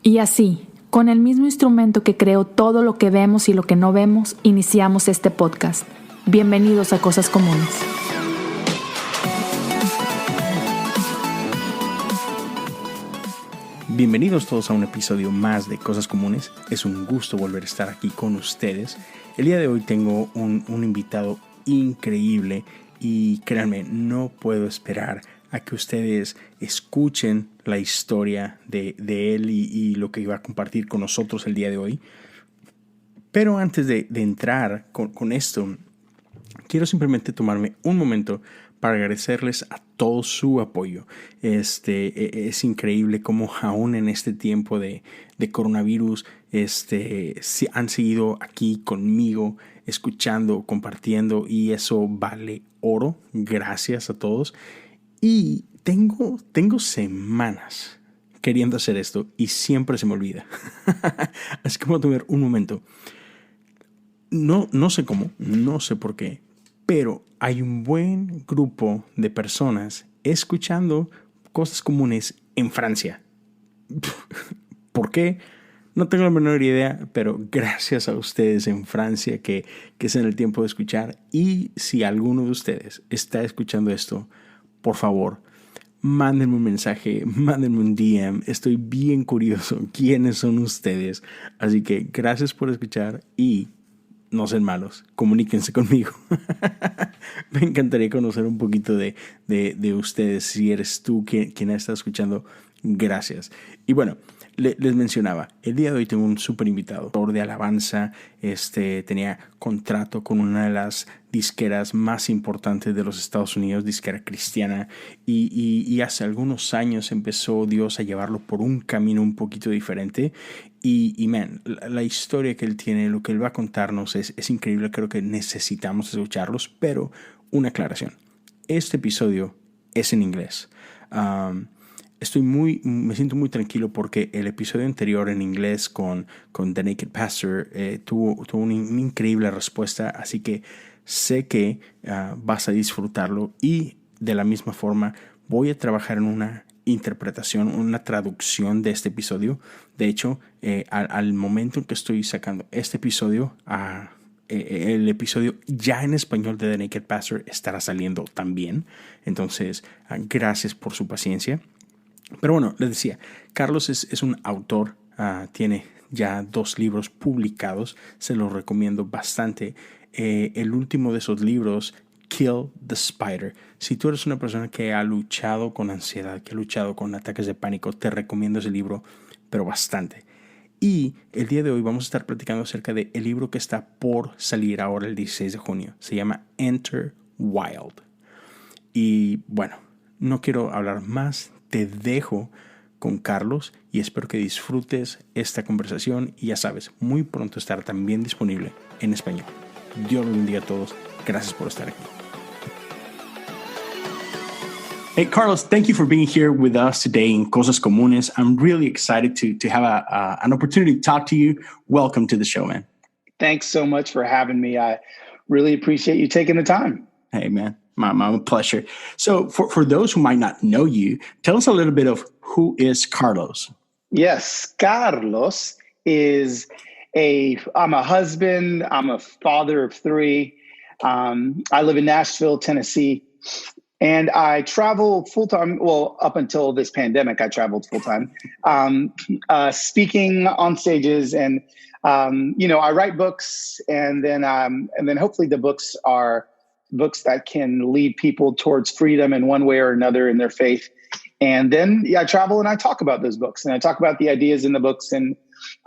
Y así, con el mismo instrumento que creó todo lo que vemos y lo que no vemos, iniciamos este podcast. Bienvenidos a Cosas Comunes. Bienvenidos todos a un episodio más de Cosas Comunes. Es un gusto volver a estar aquí con ustedes. El día de hoy tengo un invitado increíble y créanme, no puedo esperar a que ustedes escuchen la historia de él y lo que iba a compartir con nosotros el día de hoy. Pero antes de entrar con esto, quiero simplemente tomarme un momento para agradecerles a todo su apoyo. Es increíble cómo aún en este tiempo de coronavirus han seguido aquí conmigo, escuchando, compartiendo, y eso vale oro. Gracias a todos. Y tengo semanas queriendo hacer esto y siempre se me olvida. Así que voy a tomar un momento. No sé cómo, no sé por qué, pero hay un buen grupo de personas escuchando Cosas Comunes en Francia. ¿Por qué? No tengo la menor idea, pero gracias a ustedes en Francia que es en el tiempo de escuchar. Y si alguno de ustedes está escuchando esto, por favor, mándenme un mensaje, mándenme un DM. Estoy bien curioso quiénes son ustedes. Así que gracias por escuchar y no sean malos, comuníquense conmigo. Me encantaría conocer un poquito de ustedes. Si eres tú quien está escuchando, gracias. Y bueno, les mencionaba, el día de hoy tengo un súper invitado, autor de alabanza. Tenía contrato con una de las disqueras más importantes de los Estados Unidos, disquera cristiana, y hace algunos años empezó Dios a llevarlo por un camino un poquito diferente. Y la historia que él tiene, lo que él va a contarnos es increíble. Creo que necesitamos escucharlos, pero una aclaración. Este episodio es en inglés. Me siento muy tranquilo porque el episodio anterior en inglés con The Naked Pastor tuvo una increíble respuesta, así que sé que vas a disfrutarlo, y de la misma forma voy a trabajar en una interpretación, una traducción de este episodio. De hecho, al momento en que estoy sacando este episodio, el episodio ya en español de The Naked Pastor estará saliendo también. Entonces, gracias por su paciencia. Pero bueno, les decía, Carlos es un autor, tiene ya 2 libros publicados, se los recomiendo bastante. El último de esos libros, Kill the Spider. Si tú eres una persona que ha luchado con ansiedad, que ha luchado con ataques de pánico, te recomiendo ese libro, pero bastante. Y el día de hoy vamos a estar platicando acerca del libro que está por salir ahora el 16 de junio. Se llama Enter Wild. Y bueno, no quiero hablar más. Te dejo con Carlos y espero que disfrutes esta conversación. Y ya sabes, muy pronto estará también disponible en español. Dios los bendiga a todos. Gracias por estar aquí. Hey, Carlos, thank you for being here with us today in Cosas Comunes. I'm really excited to have an opportunity to talk to you. Welcome to the show, man. Thanks so much for having me. I really appreciate you taking the time. Hey, man, my pleasure. So for those who might not know you, tell us a little bit of who is Carlos. Yes, Carlos is I'm a husband. I'm a father of 3. I live in Nashville, Tennessee. And I travel full-time. Well, up until this pandemic, I traveled full-time, speaking on stages. And, I write books, and then hopefully the books are books that can lead people towards freedom in one way or another in their faith. And then I travel and I talk about those books, and I talk about the ideas in the books. And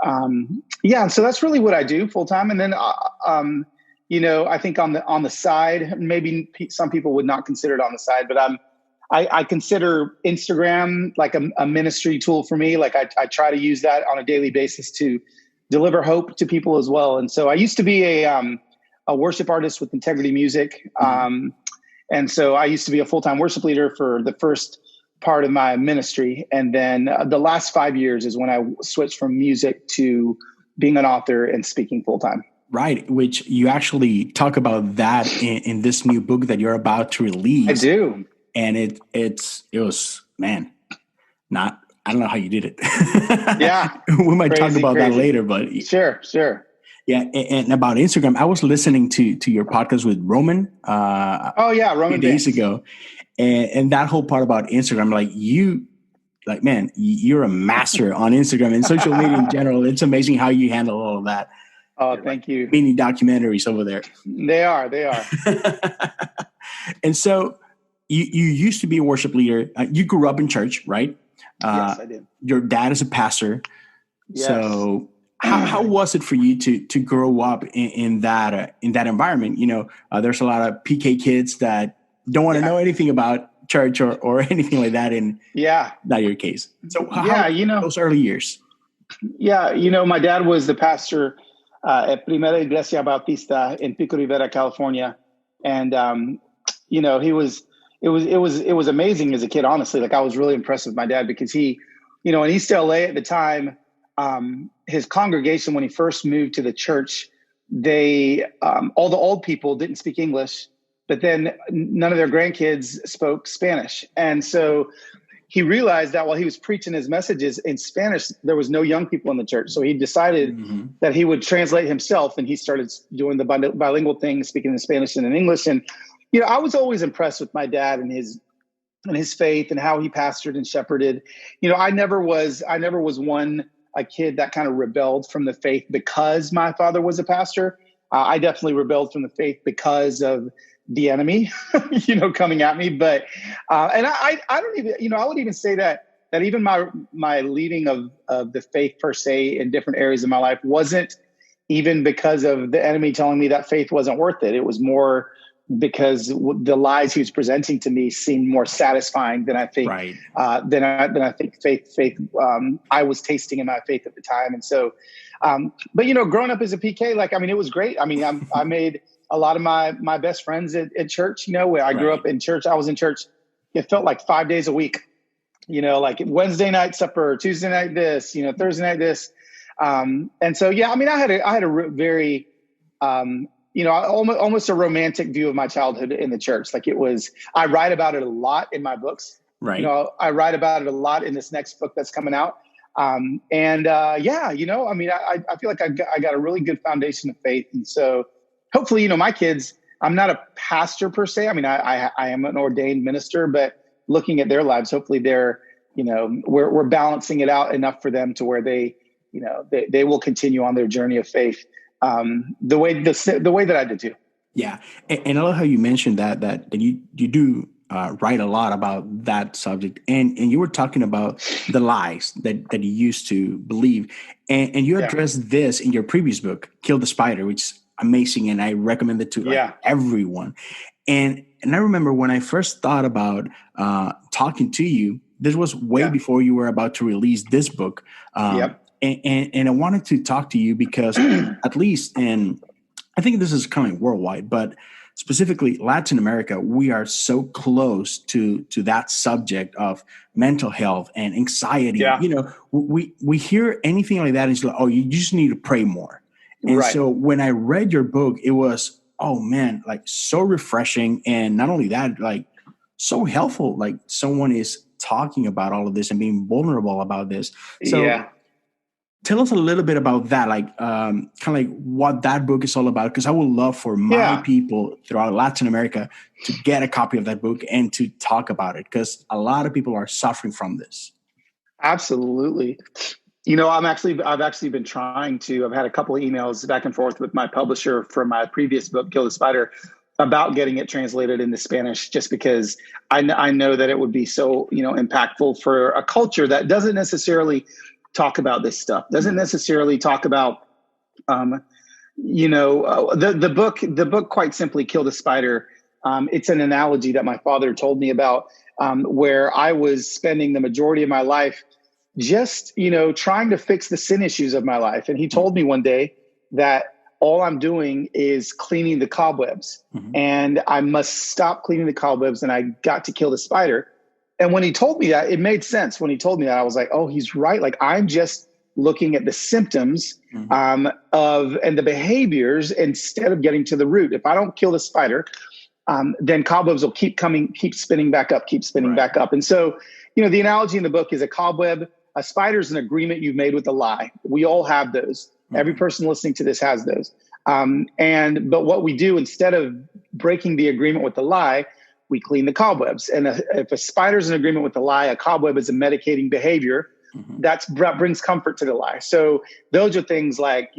so that's really what I do full-time. And then, I think on the side, maybe some people would not consider it on the side, but I consider Instagram like a ministry tool for me. Like I try to use that on a daily basis to deliver hope to people as well. And so I used to be a worship artist with Integrity Music. And so I used to be a full-time worship leader for the first part of my ministry. And then the last 5 years is when I switched from music to being an author and speaking full-time. Right, which you actually talk about that in this new book that you're about to release. I do. And it was, man, not I don't know how you did it. Yeah. We might talk Crazy, about that crazy. later, but Sure. yeah. And about Instagram, I was listening to your podcast with Roman Oh yeah, a few Roman days Banks. ago, and that whole part about Instagram, like, man, you're a master on Instagram and social media in general. It's amazing how you handle all of that. Oh, Like thank you. mini documentaries over there. They are. And so you used to be a worship leader. You grew up in church, right? Yes, I did. Your dad is a pastor. Yes. So how was it for you to grow up in that environment? There's a lot of PK kids that don't want to know anything about church or anything like that. And not your case. So how those early years? Yeah, my dad was the pastor at Primera Iglesia Bautista in Pico Rivera, California, and it was amazing as a kid. Honestly, like I was really impressed with my dad because he, in East LA at the time, his congregation when he first moved to the church, they all the old people didn't speak English, but then none of their grandkids spoke Spanish, and so he realized that while he was preaching his messages in Spanish, there was no young people in the church. So he decided that he would translate himself, and he started doing the bilingual thing, speaking in Spanish and in English. And, I was always impressed with my dad and his faith and how he pastored and shepherded. I never was a kid that kind of rebelled from the faith because my father was a pastor. I definitely rebelled from the faith because of the enemy, coming at me. But, and I don't even, I would even say that even my leading of the faith per se in different areas of my life wasn't even because of the enemy telling me that faith wasn't worth it. It was more because the lies he was presenting to me seemed more satisfying than I think, than I think faith, I was tasting in my faith at the time. And so, but growing up as a PK, it was great. I made a lot of my best friends at church, where I grew up in church. I was in church. It felt like 5 days a week, like Wednesday night supper, Tuesday night this, Thursday night this. And so, I had a very, almost a romantic view of my childhood in the church. Like I write about it a lot in my books. Right. I write about it a lot in this next book that's coming out. I feel like I got a really good foundation of faith. And so hopefully, my kids, I'm not a pastor per se. I am an ordained minister, but looking at their lives, hopefully they're, we're balancing it out enough for them to where they will continue on their journey of faith. The way that I did too. Yeah. And I love how you mentioned that you do write a lot about that subject. And you were talking about the lies that you used to believe. And you addressed this in your previous book, Kill the Spider, which is amazing. And I recommend it to everyone. And I remember when I first thought about talking to you, this was way before you were about to release this book. And I wanted to talk to you because at least, and I think this is kind of worldwide, but specifically Latin America, we are so close to that subject of mental health and anxiety. Yeah. We hear anything like that and it's like, oh, you just need to pray more. And so when I read your book, it was, oh man, like so refreshing. And not only that, like so helpful, like someone is talking about all of this and being vulnerable about this. So tell us a little bit about that, like kind of like what that book is all about, because I would love for my people throughout Latin America to get a copy of that book and to talk about it, because a lot of people are suffering from this. Absolutely. I've actually been trying to, I've had a couple of emails back and forth with my publisher for my previous book, Kill the Spider, about getting it translated into Spanish, just because I know that it would be so, impactful for a culture that doesn't necessarily talk about this stuff, doesn't necessarily talk about, the book, quite simply, Kill the Spider. It's an analogy that my father told me about, where I was spending the majority of my life just, trying to fix the sin issues of my life. And he told me one day that all I'm doing is cleaning the cobwebs, and I must stop cleaning the cobwebs, and I got to kill the spider. And when he told me that, it made sense. When he told me that, I was like, oh, he's right. Like, I'm just looking at the symptoms and the behaviors instead of getting to the root. If I don't kill the spider, then cobwebs will keep spinning back up. And so, the analogy in the book is a cobweb. A spider is an agreement you've made with a lie. We all have those. Every person listening to this has those. But what we do, instead of breaking the agreement with the lie, we clean the cobwebs. And if a spider is in agreement with the lie, a cobweb is a medicating behavior that brings comfort to the lie. So those are things like,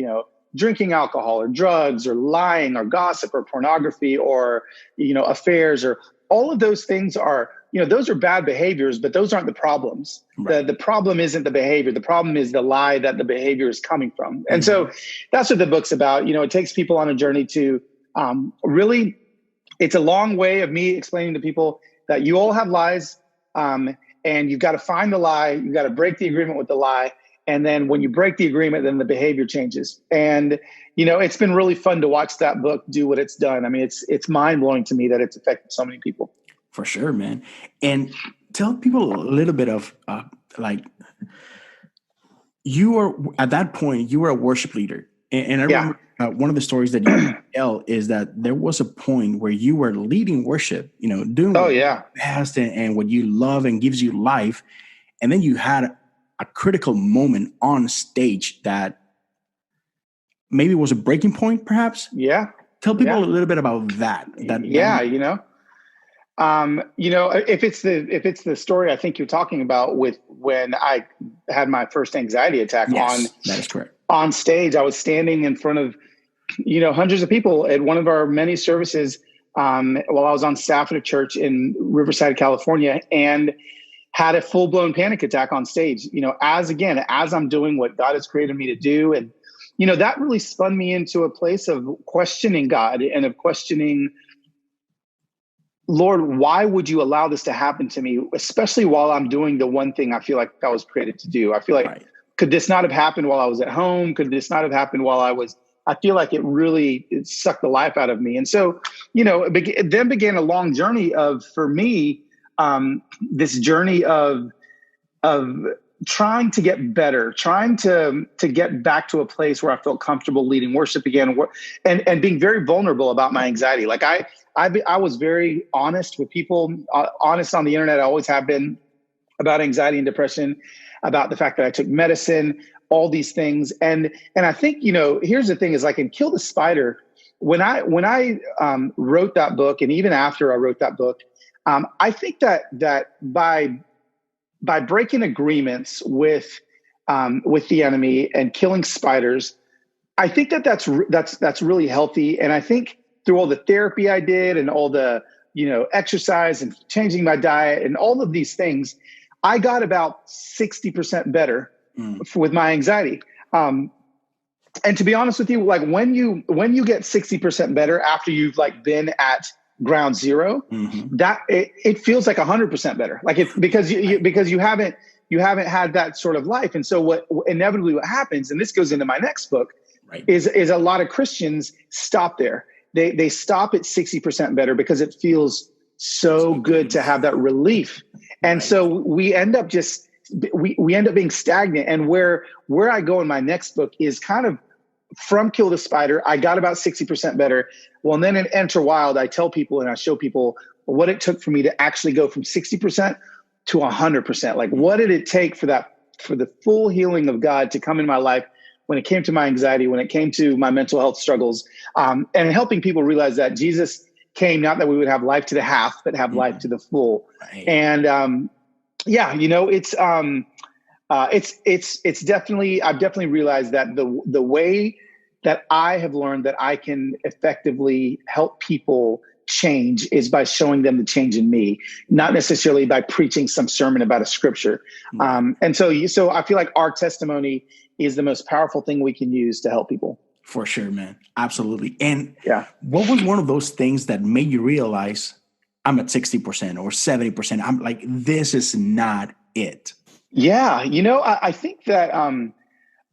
drinking alcohol or drugs or lying or gossip or pornography or, affairs, or all of those things are, those are bad behaviors, but those aren't the problems. Right. The problem isn't the behavior. The problem is the lie that the behavior is coming from. And so that's what the book's about. It takes people on a journey to really, it's a long way of me explaining to people that you all have lies, and you've got to find the lie. You've got to break the agreement with the lie. And then when you break the agreement, then the behavior changes. And, it's been really fun to watch that book do what it's done. I mean, it's mind blowing to me that it's affected so many people. For sure, man. And tell people a little bit of you were at that point, you were a worship leader. And I remember one of the stories that you tell is that there was a point where you were leading worship, doing best and what you love and gives you life. And then you had a critical moment on stage that maybe was a breaking point, perhaps. Yeah. Tell people a little bit about that. If it's the story I think you're talking about with when I had my first anxiety attack that is correct. On stage, I was standing in front of, hundreds of people at one of our many services while I was on staff at a church in Riverside, California, and had a full-blown panic attack on stage, as I'm doing what God has created me to do. And, that really spun me into a place of questioning God and of questioning, Lord, why would you allow this to happen to me, especially while I'm doing the one thing I feel like I was created to do? I feel like, could this not have happened while I was at home? Could this not have happened while I feel like it sucked the life out of me. And so, then began a long journey for me, this journey of trying to get better, trying to get back to a place where I felt comfortable leading worship again, and being very vulnerable about my anxiety. Like I was very honest with people, honest on the internet. I always have been, about anxiety and depression, about the fact that I took medicine, all these things. And I think, here's the thing is, like in Kill the Spider, when I wrote that book, and even after I wrote that book, I think that by breaking agreements with the enemy and killing spiders, I think that's really healthy. And I think through all the therapy I did and all the, exercise and changing my diet and all of these things, I got about 60% better with my anxiety. And to be honest with you, like when you get 60% better after you've been at ground zero, that it feels like 100% better. Like because you haven't had that sort of life. And so what happens, and this goes into my next book, is a lot of Christians stop there. They stop at 60% better because it feels so good to have that relief. And so we end up being stagnant. And where I go in my next book is kind of from Kill the Spider, I got about 60% better. Well, and then in Enter Wild, I tell people and I show people what it took for me to actually go from 60% to 100%. Like, what did it take for the full healing of God to come in my life when it came to my anxiety, when it came to my mental health struggles, and helping people realize that Jesus came not that we would have life to the half, but have life to the full. And it's definitely, I've definitely realized that the way that I have learned that I can effectively help people change is by showing them the change in me, not necessarily by preaching some sermon about a scripture. And so I feel like our testimony is the most powerful thing we can use to help people. For sure, man. Absolutely. And what was one of those things that made you realize I'm at 60% or 70%? I'm like, this is not it. Yeah. I think that,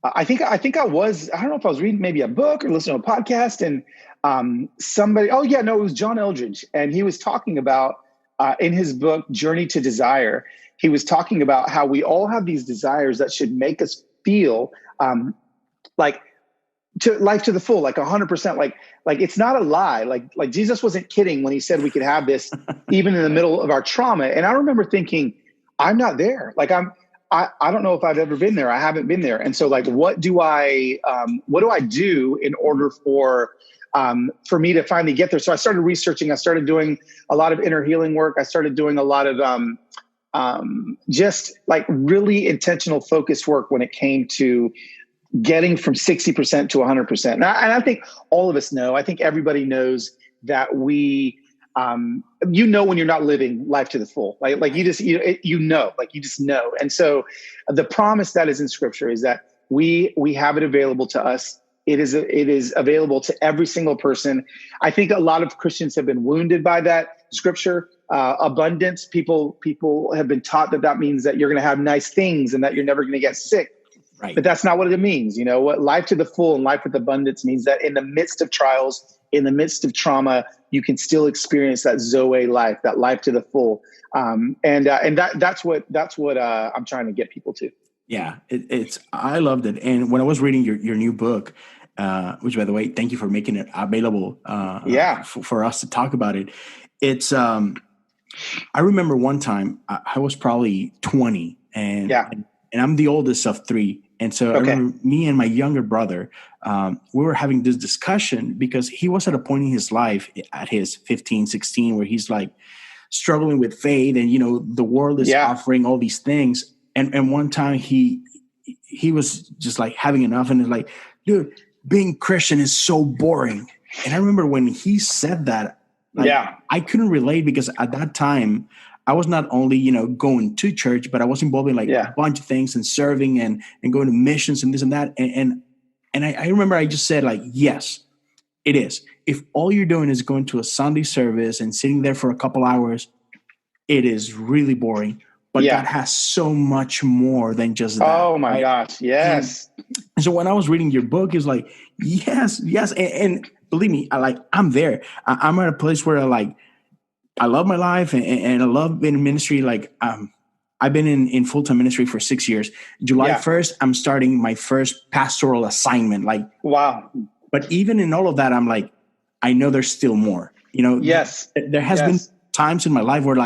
I think I was, I don't know if I was reading maybe a book or listening to a podcast, and it was John Eldridge. And he was talking about, in his book, Journey to Desire, he was talking about how we all have these desires that should make us feel like to life to the full, like 100%, like it's not a lie. Like Jesus wasn't kidding when he said we could have this even in the middle of our trauma. And I remember thinking, I'm not there. Like I don't know if I've ever been there. I haven't been there. And so like, what do I do in order for me to finally get there? So I started researching. I started doing a lot of inner healing work. I started doing a lot of just like really intentional focused work when it came to getting from 60% to 100%. And I think all of us know, I think everybody knows that we, when you're not living life to the full, like you just know. And so the promise that is in scripture is that we have it available to us. It is available to every single person. I think a lot of Christians have been wounded by that scripture. Abundance. People have been taught that means that you're going to have nice things and that you're never going to get sick. Right. But that's not what it means. What life to the full and life with abundance means that in the midst of trials, in the midst of trauma, you can still experience that Zoe life, that life to the full. And that's what I'm trying to get people to. Yeah, I loved it. And when I was reading your new book, which by the way, thank you for making it available for us to talk about it. It's I remember one time I was probably 20 and I'm the oldest of three. And so I remember me and my younger brother, we were having this discussion because he was at a point in his life at his 15, 16, where he's like struggling with faith and, the world is offering all these things. And one time he was just like having enough and is like, dude, being Christian is so boring. And I remember when he said that, I couldn't relate because at that time I was not only, going to church, but I was involved in a bunch of things and serving and going to missions and this and that. And I remember I just said yes, it is. If all you're doing is going to a Sunday service and sitting there for a couple hours, it is really boring. But God has so much more than just that. Oh my gosh. Yes. And so when I was reading your book, it's like, yes. And believe me, I'm there. I'm at a place where I love my life and I love being in ministry. I've been in full-time ministry for 6 years. July 1st, I'm starting my first pastoral assignment. Wow. But even in all of that, I'm like, I know there's still more, Yes. There has been times in my life where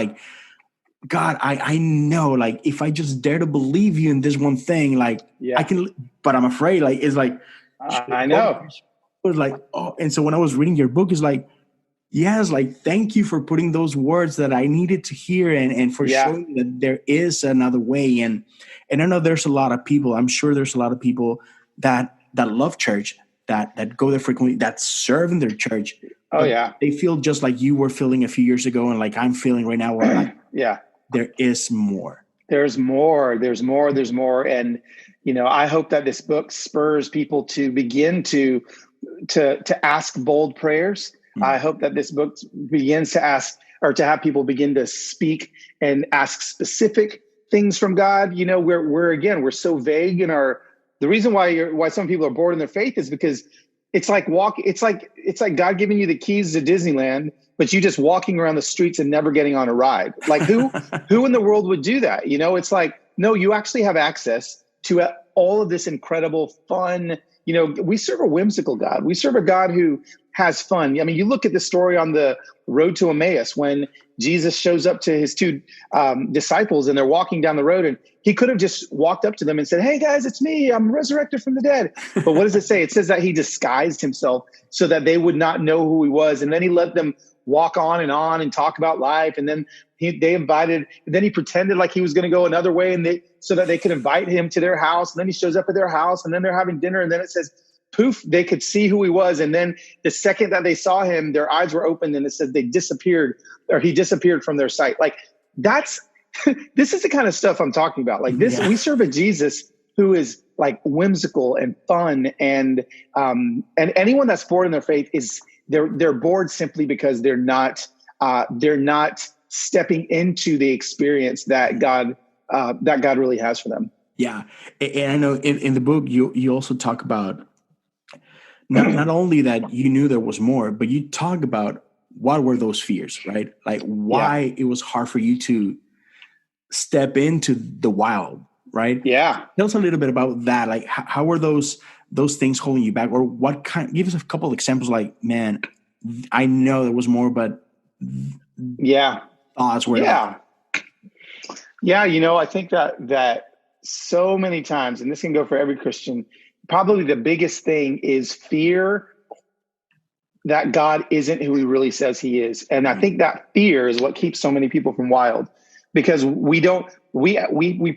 God, I know, if I just dare to believe you in this one thing, I can, but I'm afraid, it's I know. It was and so when I was reading your book, it's yes, thank you for putting those words that I needed to hear and for showing that there is another way. And I know there's a lot of people, I'm sure there's a lot of people that love church, that go there frequently, that serve in their church. Oh yeah. They feel just like you were feeling a few years ago and I'm feeling right now where there is more. There's more. And, I hope that this book spurs people to begin to ask bold prayers. I hope that this book begins to ask or to have people begin to speak and ask specific things from God. We're so vague in the reason why some people are bored in their faith is because it's like God giving you the keys to Disneyland, but you just walking around the streets and never getting on a ride. Who in the world would do that? It's no, you actually have access to all of this incredible fun. We serve a whimsical God. We serve a God who has fun. I mean, you look at the story on the road to Emmaus when Jesus shows up to his two disciples and they're walking down the road, and he could have just walked up to them and said, "Hey guys, it's me. I'm resurrected from the dead." But what does it say? It says that he disguised himself so that they would not know who he was. And then he let them walk on and talk about life. And then he pretended like he was going to go another way so that they could invite him to their house. And then he shows up at their house and then they're having dinner. And then it says, poof, they could see who he was. And then the second that they saw him, their eyes were opened and it says they disappeared, or he disappeared from their sight. This is the kind of stuff I'm talking about. We serve a Jesus who is whimsical and fun. And anyone that's bored in their faith they're bored simply because they're not stepping into the experience that God really has for them. Yeah. And I know in the book, you also talk about not only that you knew there was more, but you talk about what were those fears, right? Why it was hard for you to step into the wild, right? Yeah. Tell us a little bit about that. How were those things holding you back, or what kind? Give us a couple of examples. Man, I know there was more, but thoughts were I think that so many times, and this can go for every Christian, probably the biggest thing is fear that God isn't who he really says he is. And I think that fear is what keeps so many people from wild, because we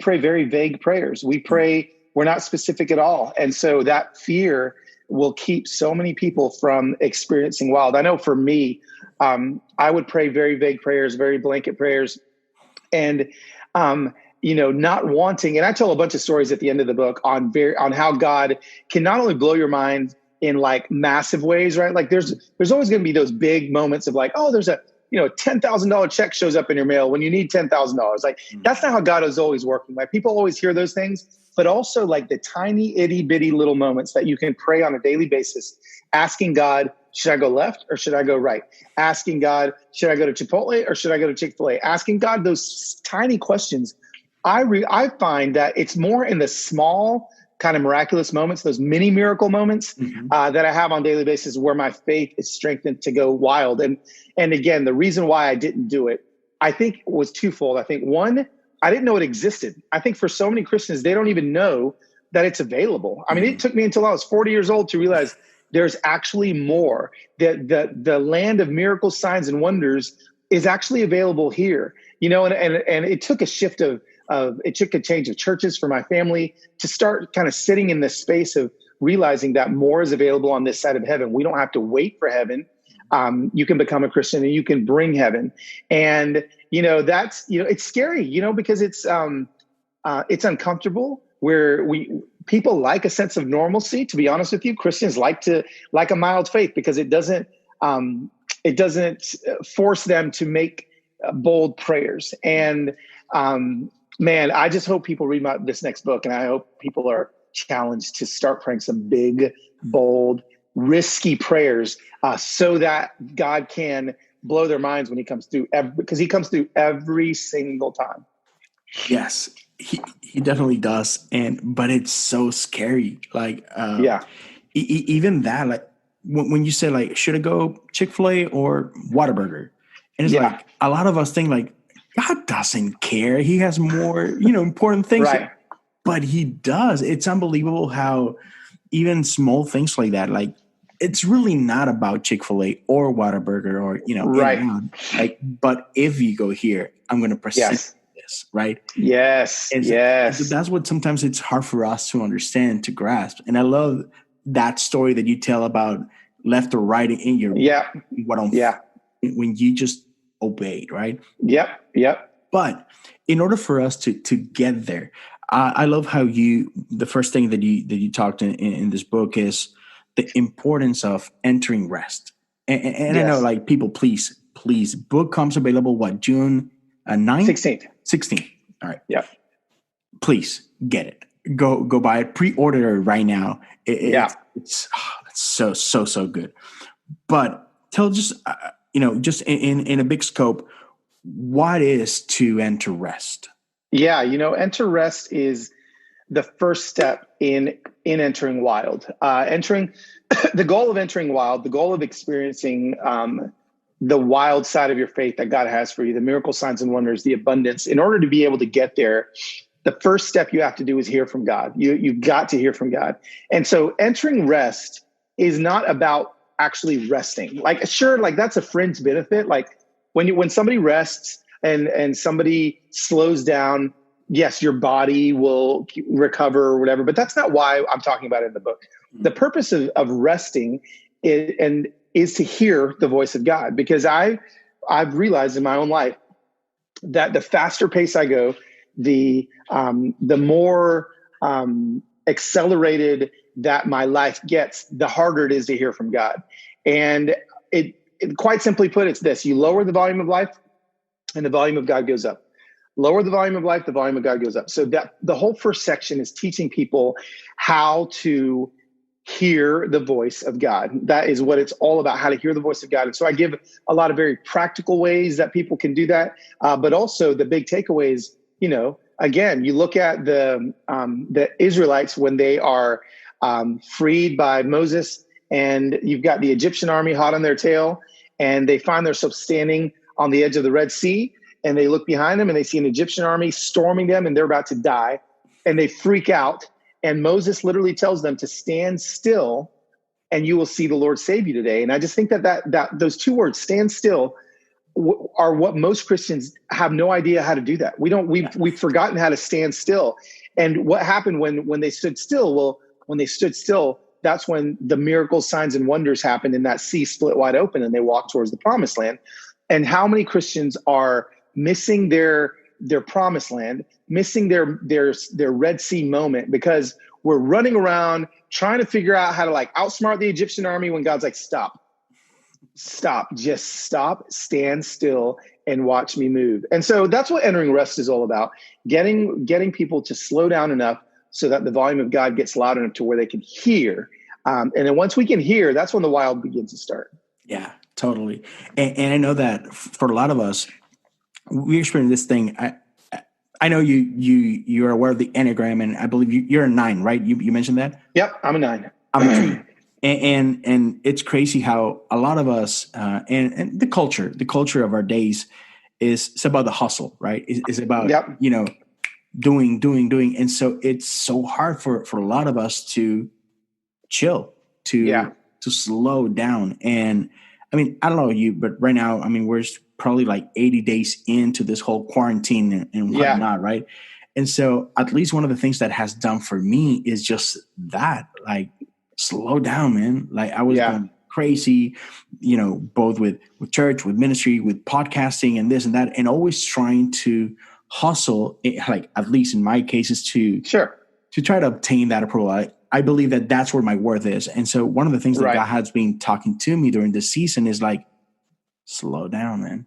pray very vague prayers. We pray, we're not specific at all. And so that fear will keep so many people from experiencing wild. I know for me, I would pray very vague prayers, very blanket prayers, and not wanting. And I tell a bunch of stories at the end of the book on how God can not only blow your mind in like massive ways, right? Like there's always going to be those big moments of like, oh, there's a $10,000 check shows up in your mail when you need $10,000. Like that's not how God is always working. Like people always hear those things, but also like the tiny itty bitty little moments that you can pray on a daily basis, asking God, should I go left or should I go right? Asking God, should I go to Chipotle or should I go to Chick-fil-A? Asking God those tiny questions. I find that it's more in the small kind of miraculous moments, those mini miracle moments that I have on a daily basis where my faith is strengthened to go wild. And again, the reason why I didn't do it, I think was twofold. I think one, I didn't know it existed. I think for so many Christians, they don't even know that it's available. I mean, it took me until I was 40 years old to realize there's actually more. The land of miracles, signs, and wonders is actually available here. And it took a shift it took a change of churches for my family to start kind of sitting in this space of realizing that more is available on this side of heaven. We don't have to wait for heaven. You can become a Christian and you can bring heaven. And, that's, it's scary, because it's uncomfortable where people like a sense of normalcy. To be honest with you, Christians like a mild faith because it doesn't force them to make bold prayers. And, man, I just hope people read this next book, and I hope people are challenged to start praying some big, bold, risky prayers so that God can blow their minds when he comes through, because he comes through every single time. Yes, he definitely does. But it's so scary. Like, even that, like when you say like, should I go Chick-fil-A or Whataburger? And it's like, a lot of us think like, God doesn't care. He has more, important things. Right. But he does. It's unbelievable how even small things like that, like it's really not about Chick-fil-A or Whataburger or, right. Like, but if you go here, I'm going to present this, right? Yes. And so that's what sometimes it's hard for us to understand, to grasp. And I love that story that you tell about left or right in your, when you just obeyed, right? Yep. But in order for us to get there, I love how the first thing that you talked in this book is the importance of entering rest. And I know, like, people, please, book comes available, June 9th? 16th. All right. Yeah. Please get it. Go buy it. Pre-order it right now. It's so good. But tell just in a big scope, what is to enter rest? Yeah, enter rest is the first step in entering wild. The goal of entering wild, the goal of experiencing the wild side of your faith that God has for you, the miracle, signs, and wonders, the abundance. In order to be able to get there, the first step you have to do is hear from God. You've got to hear from God. And so entering rest is not about actually resting. Like, sure, like that's a fringe benefit. Like when somebody rests and somebody slows down, yes, your body will recover or whatever, but that's not why I'm talking about it in the book. The purpose of resting is to hear the voice of God, because I've realized in my own life that the faster pace I go, the more accelerated that my life gets, the harder it is to hear from God. And it quite simply put, it's this: you lower the volume of life and the volume of God goes up. Lower the volume of life, the volume of God goes up. So that the whole first section is teaching people how to hear the voice of God. That is what it's all about, how to hear the voice of God. And so I give a lot of very practical ways that people can do that. But also the big takeaways, again, you look at the Israelites when they are freed by Moses, and you've got the Egyptian army hot on their tail, and they find themselves standing on the edge of the Red Sea, and they look behind them and they see an Egyptian army storming them, and they're about to die. and they freak out. And Moses literally tells them to stand still and you will see the Lord save you today. And I just think that those two words, stand still, are what most Christians have no idea how to do that. We've forgotten how to stand still. And what happened when they stood still? Well, when they stood still, that's when the miracles, signs, and wonders happened, and that sea split wide open and they walked towards the promised land. And how many Christians are missing their promised land, missing their Red Sea moment, because we're running around trying to figure out how to like outsmart the Egyptian army when God's like, stop, just stop, stand still and watch me move. And so that's what entering rest is all about, getting people to slow down enough so that the volume of God gets loud enough to where they can hear. And then once we can hear, that's when the wild begins to start. Yeah, totally. And I know that for a lot of us, we experience this thing. I know you're aware of the Enneagram, and I believe you're a 9, right? You mentioned that? Yep, I'm a 9. I'm a 3. And it's crazy how a lot of us and the culture of our days is about the hustle, right? It's about, doing. And so it's so hard for a lot of us to chill, to slow down. And I mean, I don't know you, but right now, I mean, we're probably like 80 days into this whole quarantine and whatnot, right? And so at least one of the things that has done for me is just that, like, slow down, man. Like I was going crazy, both with church, with ministry, with podcasting and this and that, and always trying to hustle, like at least in my cases, to try to obtain that approval. I believe that that's where my worth is. And so one of the things that God has been talking to me during this season is like, slow down, man.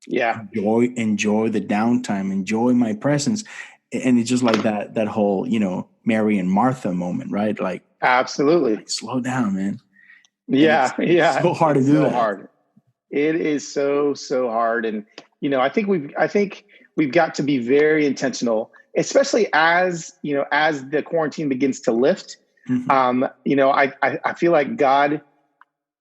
Yeah. Enjoy the downtime, enjoy my presence. And it's just like that whole, Mary and Martha moment, right? Like, absolutely. Like, slow down, man. It's so hard to do that. Hard. It is so hard. And, I think we've got to be very intentional, especially as the quarantine begins to lift. Mm-hmm. I feel like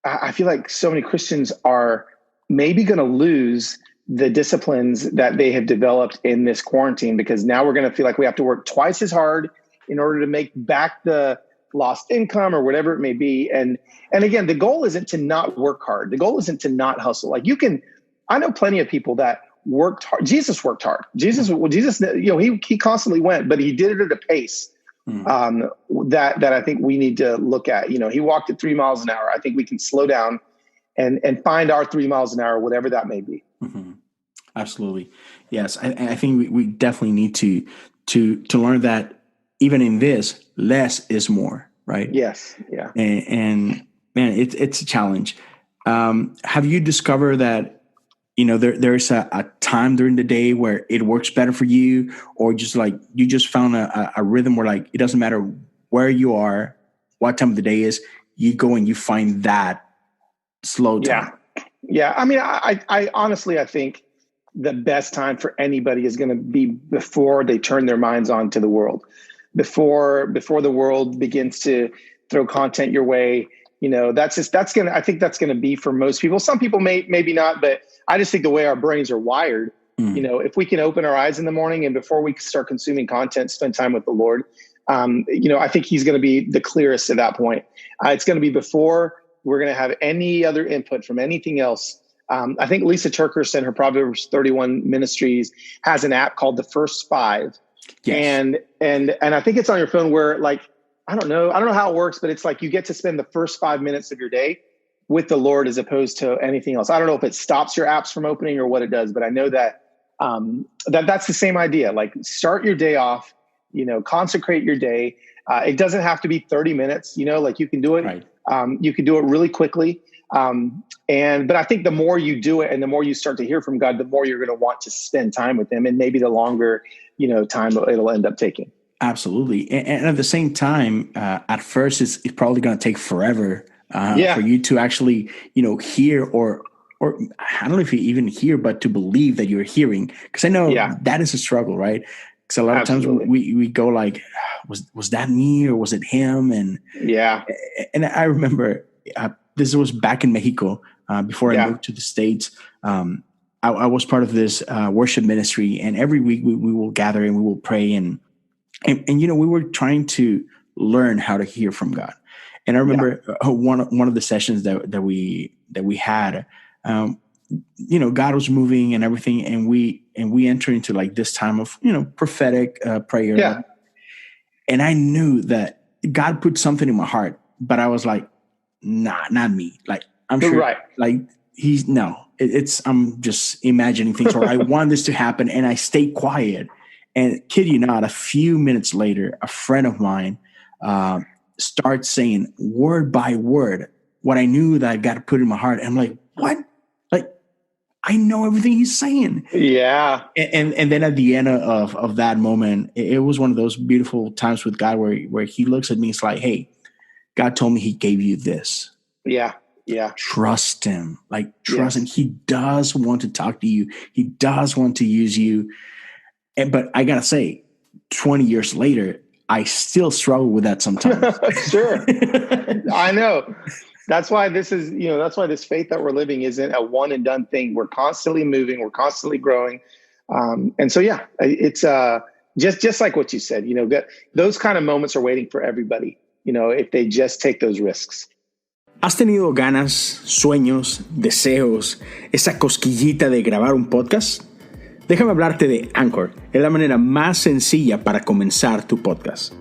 I feel like so many Christians are maybe going to lose the disciplines that they have developed in this quarantine, because now we're going to feel like we have to work twice as hard in order to make back the lost income or whatever it may be. And again, the goal isn't to not work hard. The goal isn't to not hustle. Like I know plenty of people that worked hard. Jesus worked hard. Jesus, he constantly went, but he did it at a pace that I think we need to look at. He walked at 3 miles an hour. I think we can slow down and find our 3 miles an hour, whatever that may be. Mm-hmm. Absolutely. Yes. I think we definitely need to learn that even in this, less is more, right? Yes. Yeah. And man, it's a challenge. Have you discovered that, there's a time during the day where it works better for you, or just like you just found a rhythm where like it doesn't matter where you are, what time of the day is, you go and you find that slow time? Yeah. I mean, I honestly, I think the best time for anybody is going to be before they turn their minds on to the world, before the world begins to throw content your way. I think that's going to be for most people. Some people maybe not, but I just think the way our brains are wired, if we can open our eyes in the morning and before we start consuming content, spend time with the Lord, I think he's going to be the clearest at that point. It's going to be before we're going to have any other input from anything else. I think Lisa Turkers and her Proverbs 31 Ministries has an app called The First Five. Yes. And I think it's on your phone where, like, I don't know how it works, but it's like you get to spend the first 5 minutes of your day with the Lord as opposed to anything else. I don't know if it stops your apps from opening or what it does, but I know that that's the same idea. Like, start your day off, consecrate your day. It doesn't have to be 30 minutes, like you can do it. Right. You can do it really quickly. But I think the more you do it and the more you start to hear from God, the more you're going to want to spend time with him, and maybe the longer, time it'll end up taking. Absolutely. And at the same time, at first it's probably going to take forever for you to actually, hear or I don't know if you even hear, but to believe that you're hearing. Because I know that is a struggle, right? Because a lot of times we go like, was that me or was it him? And I remember this was back in Mexico before I moved to the States. I was part of this worship ministry, and every week we will gather and we will pray. And And we were trying to learn how to hear from God. And I remember one of the sessions that we had, God was moving and everything, and we entered into like this time of prophetic prayer. Yeah. And I knew that God put something in my heart, but I was like, nah, not me. Like, I'm sure, Right. like I'm just imagining things, or I want this to happen, and I stay quiet. And kid you not, a few minutes later, a friend of mine starts saying word by word what I knew that God put in my heart. And I'm like, what? Like, I know everything he's saying. Yeah. And then at the end of that moment, it was one of those beautiful times with God where he looks at me. It's like, hey, God told me he gave you this. Yeah. Yeah. Trust him. Like, trust him. He does want to talk to you. He does want to use you. But I got to say, 20 years later, I still struggle with that sometimes. Sure. I know. That's why this faith that we're living isn't a one and done thing. We're constantly moving. We're constantly growing. And so, it's just like what you said, those kind of moments are waiting for everybody, if they just take those risks. ¿Has tenido ganas, sueños, deseos, esa cosquillita de grabar un podcast? Déjame hablarte de Anchor. Es la manera más sencilla para comenzar tu podcast.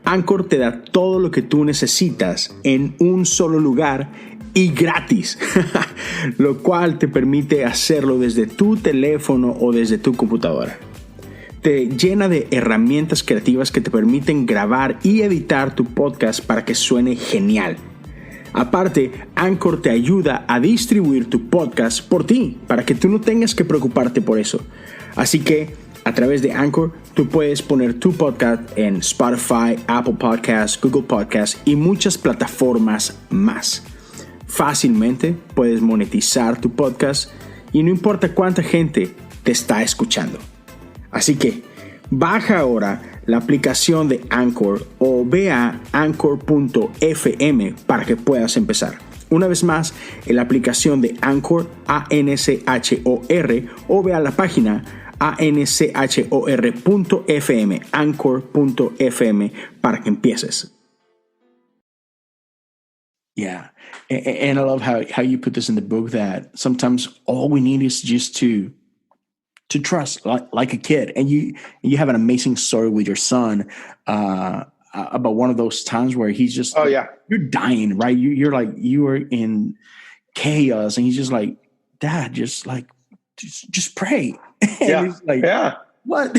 Anchor te da todo lo que tú necesitas en un solo lugar y gratis, lo cual te permite hacerlo desde tu teléfono o desde tu computadora. Te llena de herramientas creativas que te permiten grabar y editar tu podcast para que suene genial. Aparte, Anchor te ayuda a distribuir tu podcast por ti, para que tú no tengas que preocuparte por eso. Así que, a través de Anchor, tú puedes poner tu podcast en Spotify, Apple Podcasts, Google Podcasts y muchas plataformas más. Fácilmente puedes monetizar tu podcast y no importa cuánta gente te está escuchando. Así que, baja ahora la aplicación de Anchor o ve a anchor.fm para que puedas empezar. Una vez más, en la aplicación de Anchor, ANCHOR, o ve a la página anchor.fm, anchor.fm, para que empieces. Yeah, and I love how you put this in the book, that sometimes all we need is just to trust, like a kid. And you have an amazing story with your son about one of those times where he's just, you're dying, right? You're like, you are in chaos, and he's just like, Dad, just pray. And he's like, what?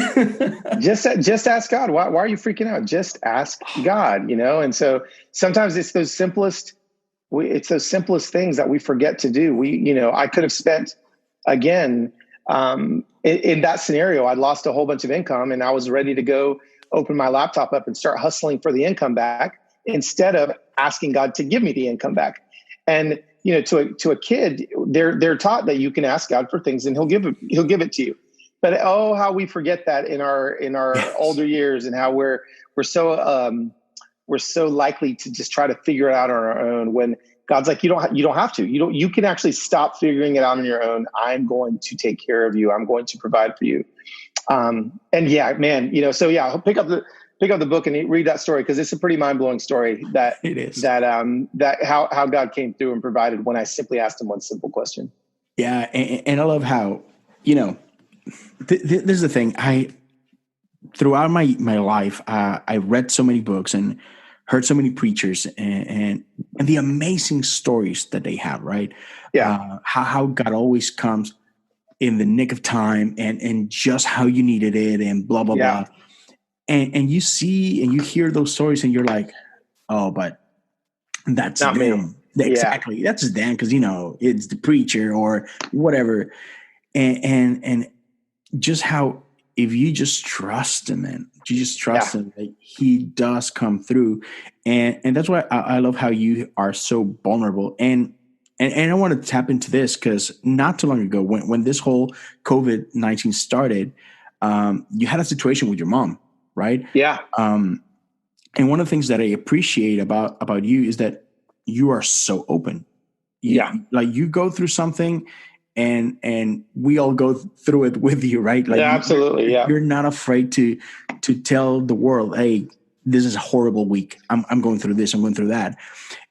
just ask God. Why are you freaking out? Just ask God, And so sometimes it's those simplest things that we forget to do. I could have spent, again, in that scenario, I'd lost a whole bunch of income, and I was ready to go open my laptop up and start hustling for the income back instead of asking God to give me the income back. And to a kid, they're taught that you can ask God for things and He'll give it to you. But how we forget that in our older years, and how we're so likely to just try to figure it out on our own, when God's like, you don't have to. You can actually stop figuring it out on your own. I'm going to take care of you. I'm going to provide for you. Pick up the book and read that story, because it's a pretty mind-blowing story that it is. That how God came through and provided when I simply asked him one simple question. Yeah, and I love how, this is the thing. Throughout my life, I read so many books and heard so many preachers and the amazing stories that they have, right? Yeah. How God always comes in the nick of time and just how you needed it, and blah, blah, blah. And you see and you hear those stories, and you're like, oh, but that's not them. Me. Exactly. Yeah. That's them, because, it's the preacher or whatever. And just how, if you just trust him, man, you just trust him, like, he does come through. And that's why I love how you are so vulnerable. And I want to tap into this, because not too long ago, when this whole COVID-19 started, you had a situation with your mom, right? Yeah. And one of the things that I appreciate about you is that you are so open. Like, you go through something and we all go through it with you, right? Like, yeah, absolutely. Yeah. You're not afraid to tell the world, hey, this is a horrible week. I'm going through this. I'm going through that.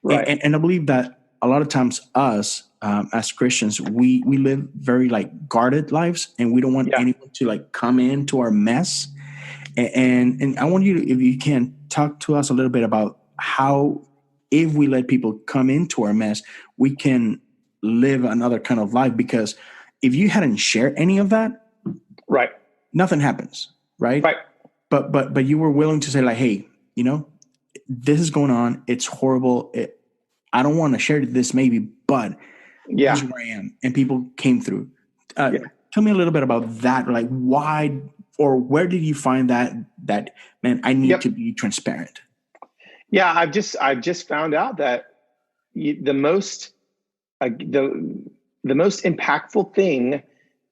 Right. And I believe that a lot of times us, as Christians, we live very like guarded lives, and we don't want anyone to like come into our mess. And I want you to, if you can, talk to us a little bit about how, if we let people come into our mess, we can live another kind of life. Because if you hadn't shared any of that, right, nothing happens, right? Right. But you were willing to say like, hey, this is going on. It's horrible. I don't want to share this maybe, but this is where I am. And people came through. Tell me a little bit about that. Like, why or where did you find that man, I need to be transparent? Yeah, I've just found out that the most impactful thing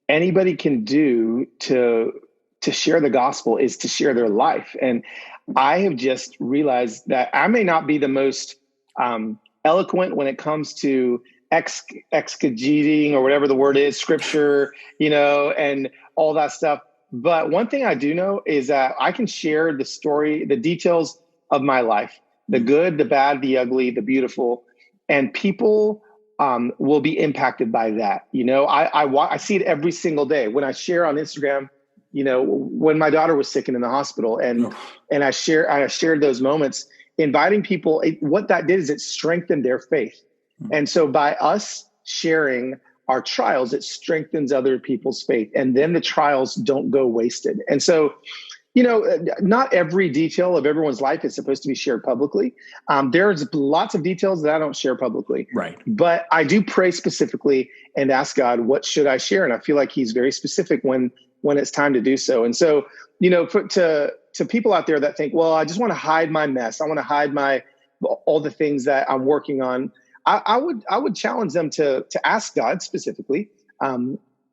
anybody can do to share the gospel is to share their life. And I have just realized that I may not be the most eloquent when it comes to exegeting or whatever the word is, scripture, and all that stuff. But one thing I do know is that I can share the story, the details of my life, the good, the bad, the ugly, the beautiful, and people will be impacted by that. I see it every single day when I share on Instagram. When my daughter was sick and in the hospital, and I shared those moments, inviting people. What that did is it strengthened their faith, and so by us sharing our trials, it strengthens other people's faith, and then the trials don't go wasted. And so, not every detail of everyone's life is supposed to be shared publicly. There's lots of details that I don't share publicly. Right. But I do pray specifically and ask God, what should I share? And I feel like he's very specific when it's time to do so. And so, to people out there that think, well, I just want to hide my mess. I want to hide all the things that I'm working on. I would challenge them to ask God specifically,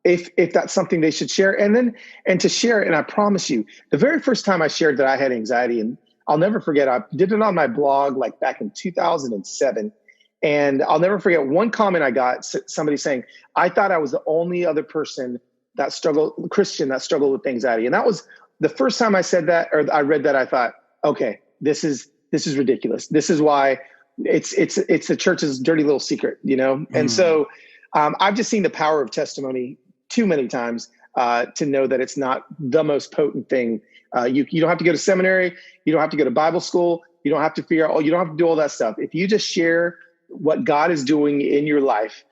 if that's something they should share, and to share. And I promise you, the very first time I shared that I had anxiety, and I'll never forget, I did it on my blog like back in 2007. And I'll never forget one comment I got, somebody saying, I thought I was the only other person Christian that struggled with anxiety. And that was the first time I said that, or I read that, I thought, okay, this is ridiculous. This is why it's the church's dirty little secret, And so I've just seen the power of testimony too many times to know that it's not the most potent thing. You don't have to go to seminary. You don't have to go to Bible school. You don't have to you don't have to do all that stuff. If you just share what God is doing in your life,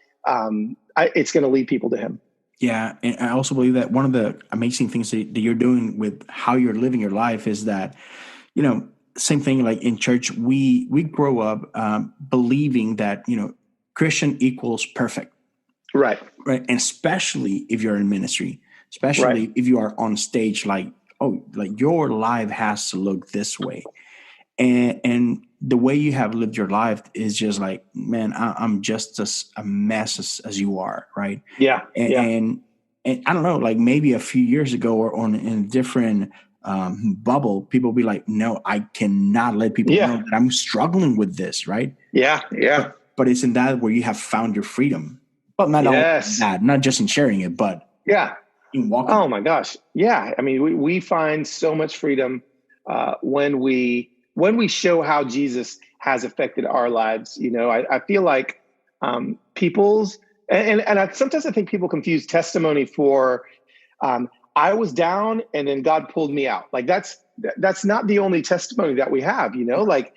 it's going to lead people to him. Yeah. And I also believe that one of the amazing things that you're doing with how you're living your life is that, same thing like in church, we grow up believing that, Christian equals perfect. Right. And especially if you're in ministry, especially if you are on stage, like your life has to look this way. And the way you have lived your life is just like, man, I'm just as a mess as you are. Right. Yeah. And I don't know, like maybe a few years ago or in a different bubble, people will be like, no, I cannot let people know that I'm struggling with this. Right. Yeah. Yeah. But it's in that where you have found your freedom. But not only that, not just in sharing it, but in walking. Oh my gosh. Yeah. I mean, we find so much freedom when we show how Jesus has affected our lives. I feel like people's, and sometimes I think people confuse testimony for I was down and then God pulled me out. Like that's not the only testimony that we have, like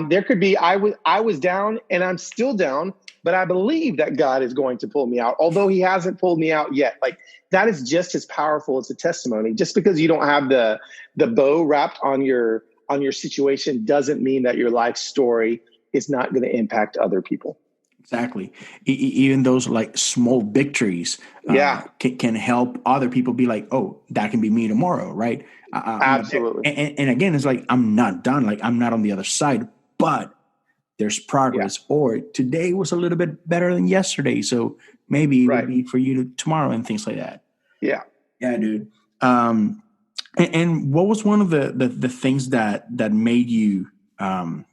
there could be, I was down and I'm still down, but I believe that God is going to pull me out, although he hasn't pulled me out yet. Like that is just as powerful as a testimony. Just because you don't have the bow wrapped on your situation doesn't mean that your life story is not going to impact other people. Exactly. Even those like small victories can help other people be like, oh, that can be me tomorrow. Right. Absolutely. And again, it's like, I'm not done. Like I'm not on the other side, but there's progress, or today was a little bit better than yesterday. So maybe it would be for you tomorrow and things like that. Yeah. Yeah, dude. And what was one of the things that made you kind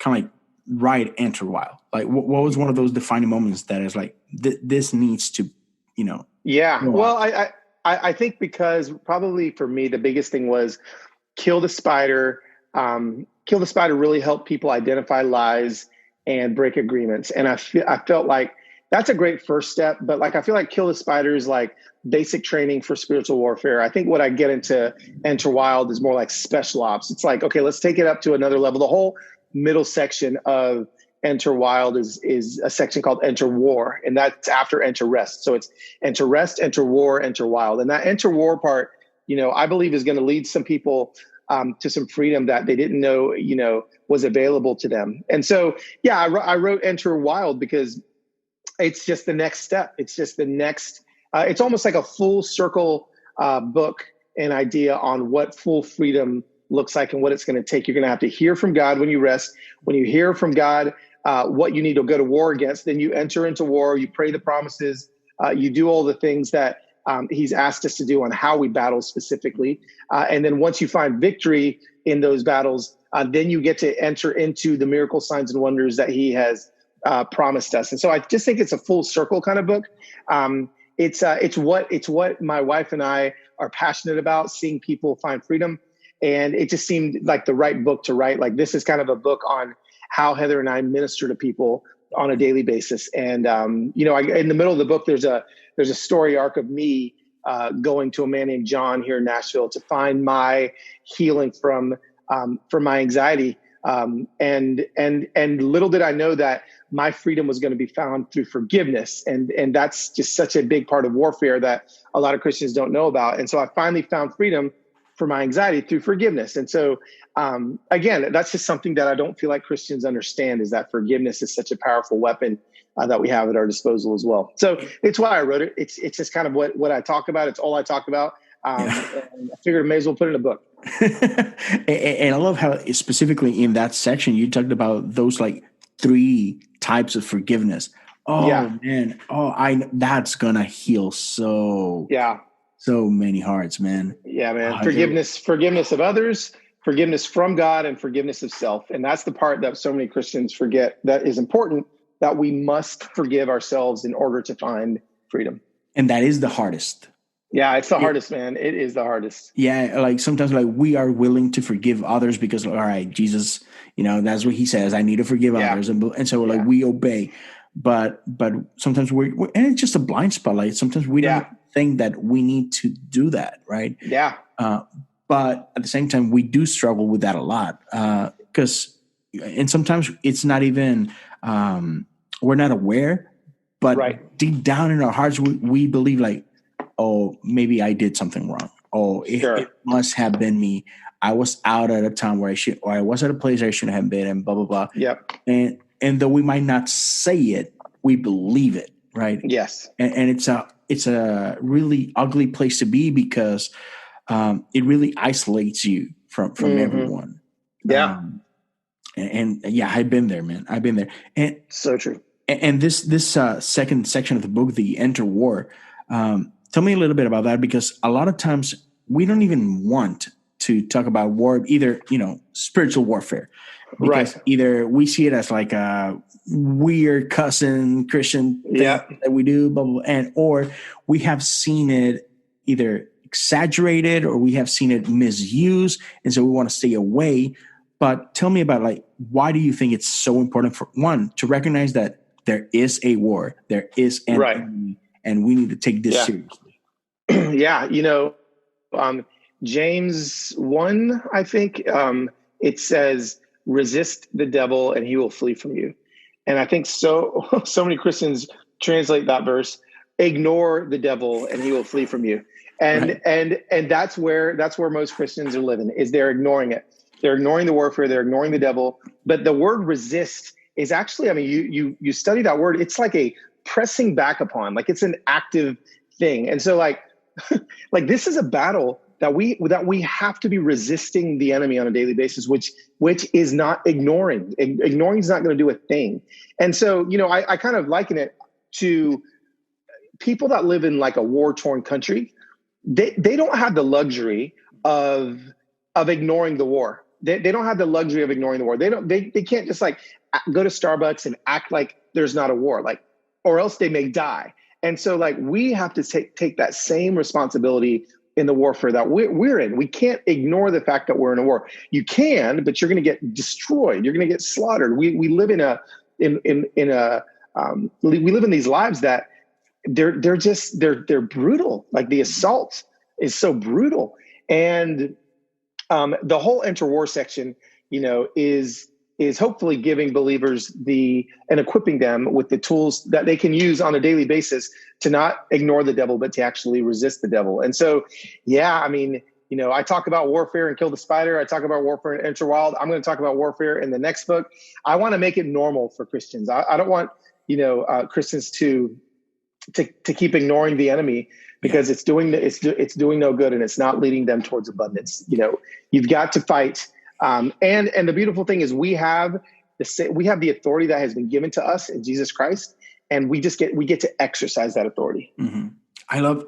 of like enter wild? Like what was one of those defining moments that is like, this needs to Yeah. Go Well, on. I think because probably for me, the biggest thing was kill the spider. Kill the spider really helped people identify lies and break agreements. And I felt like that's a great first step, but like, I feel like kill the spider is like basic training for spiritual warfare. I think what I get into Enter Wild is more like special ops. It's like, okay, let's take it up to another level. The whole middle section of Enter Wild is a section called Enter War, and that's after Enter Rest. So it's Enter Rest, Enter War, Enter Wild. And that Enter War part, I believe is going to lead some people to some freedom that they didn't know, was available to them. And so, yeah, I wrote Enter Wild because it's just the next step. It's just the next, it's almost like a full circle book and idea on what full freedom looks like and what it's going to take. You're going to have to hear from God when you rest. When you hear from God, what you need to go to war against, then you enter into war, you pray the promises, you do all the things that he's asked us to do on how we battle specifically. And then once you find victory in those battles, then you get to enter into the miracle signs and wonders that he has promised us. And so I just think it's a full circle kind of book. It's what my wife and I are passionate about, seeing people find freedom. And it just seemed like the right book to write. Like, this is kind of a book on how Heather and I minister to people on a daily basis. And, in the middle of the book, there's a story arc of me going to a man named John here in Nashville to find my healing from my anxiety. And little did I know that my freedom was going to be found through forgiveness. And that's just such a big part of warfare that a lot of Christians don't know about. And so I finally found freedom for my anxiety through forgiveness. And so, again, that's just something that I don't feel like Christians understand, is that forgiveness is such a powerful weapon that we have at our disposal as well. So it's why I wrote it. It's just kind of what I talk about. It's all I talk about. And I figured I may as well put it in a book. And I love how specifically in that section, you talked about those like 3 types of forgiveness. Oh, yeah. Man. Oh, that's going to heal so many hearts, man. Yeah, man. Forgiveness of others, forgiveness from God, and forgiveness of self. And that's the part that so many Christians forget that is important, that we must forgive ourselves in order to find freedom. And that is the hardest. Yeah, it's the hardest, man. It is the hardest. Yeah, like sometimes like we are willing to forgive others because, all right, Jesus, that's what he says. I need to forgive others. And so like we obey. But sometimes we're and it's just a blind spot. Like sometimes we don't think that we need to do that, right? Yeah. But at the same time, we do struggle with that a lot because and sometimes it's not even we're not aware, but deep down in our hearts, we believe like, oh, maybe I did something wrong. Oh, it must have been me. I was out at a time where I was at a place I shouldn't have been, and blah, blah, blah. Yep. And though we might not say it, we believe it, right? Yes. And it's a really ugly place to be because it really isolates you from everyone. Yeah. And I've been there, man. I've been there. And so true. And this second section of the book, the Enter War, tell me a little bit about that, because a lot of times we don't even want to talk about war, either, spiritual warfare, because either we see it as like a weird cousin Christian thing that we do, blah, blah, blah, or we have seen it either exaggerated or we have seen it misused. And so we want to stay away. But tell me about, like, why do you think it's so important for one to recognize that there is a war, there is an enemy, and we need to take this seriously? James 1, I think, it says, resist the devil and he will flee from you. And I think so many Christians translate that verse, ignore the devil and he will flee from you. And that's where most Christians are living, is they're ignoring it. They're ignoring the warfare. They're ignoring the devil. But the word resist is actually, I mean, you study that word. It's like a pressing back upon, like it's an active thing. And so like this is a battle that we have to be resisting the enemy on a daily basis, which is not ignoring. Ignoring is not going to do a thing. And so, I kind of liken it to people that live in like a war-torn country. They don't have the luxury of ignoring the war. They don't have the luxury of ignoring the war. They can't just like go to Starbucks and act like there's not a war, like, or else they may die. And so like we have to take that same responsibility in the warfare that we're in. We can't ignore the fact that we're in a war. You can, but you're going to get destroyed. You're going to get slaughtered. We live we live in these lives that they're brutal. Like the assault is so brutal. And the whole interwar section, is hopefully giving believers and equipping them with the tools that they can use on a daily basis to not ignore the devil, but to actually resist the devil. And so, I talk about warfare and Kill the Spider. I talk about warfare and Enter Wild. I'm going to talk about warfare in the next book. I want to make it normal for Christians. I don't want, Christians to keep ignoring the enemy because it's doing no good and it's not leading them towards abundance. You've got to fight. And the beautiful thing is we have the authority that has been given to us in Jesus Christ, and we get to exercise that authority. Mm-hmm. I love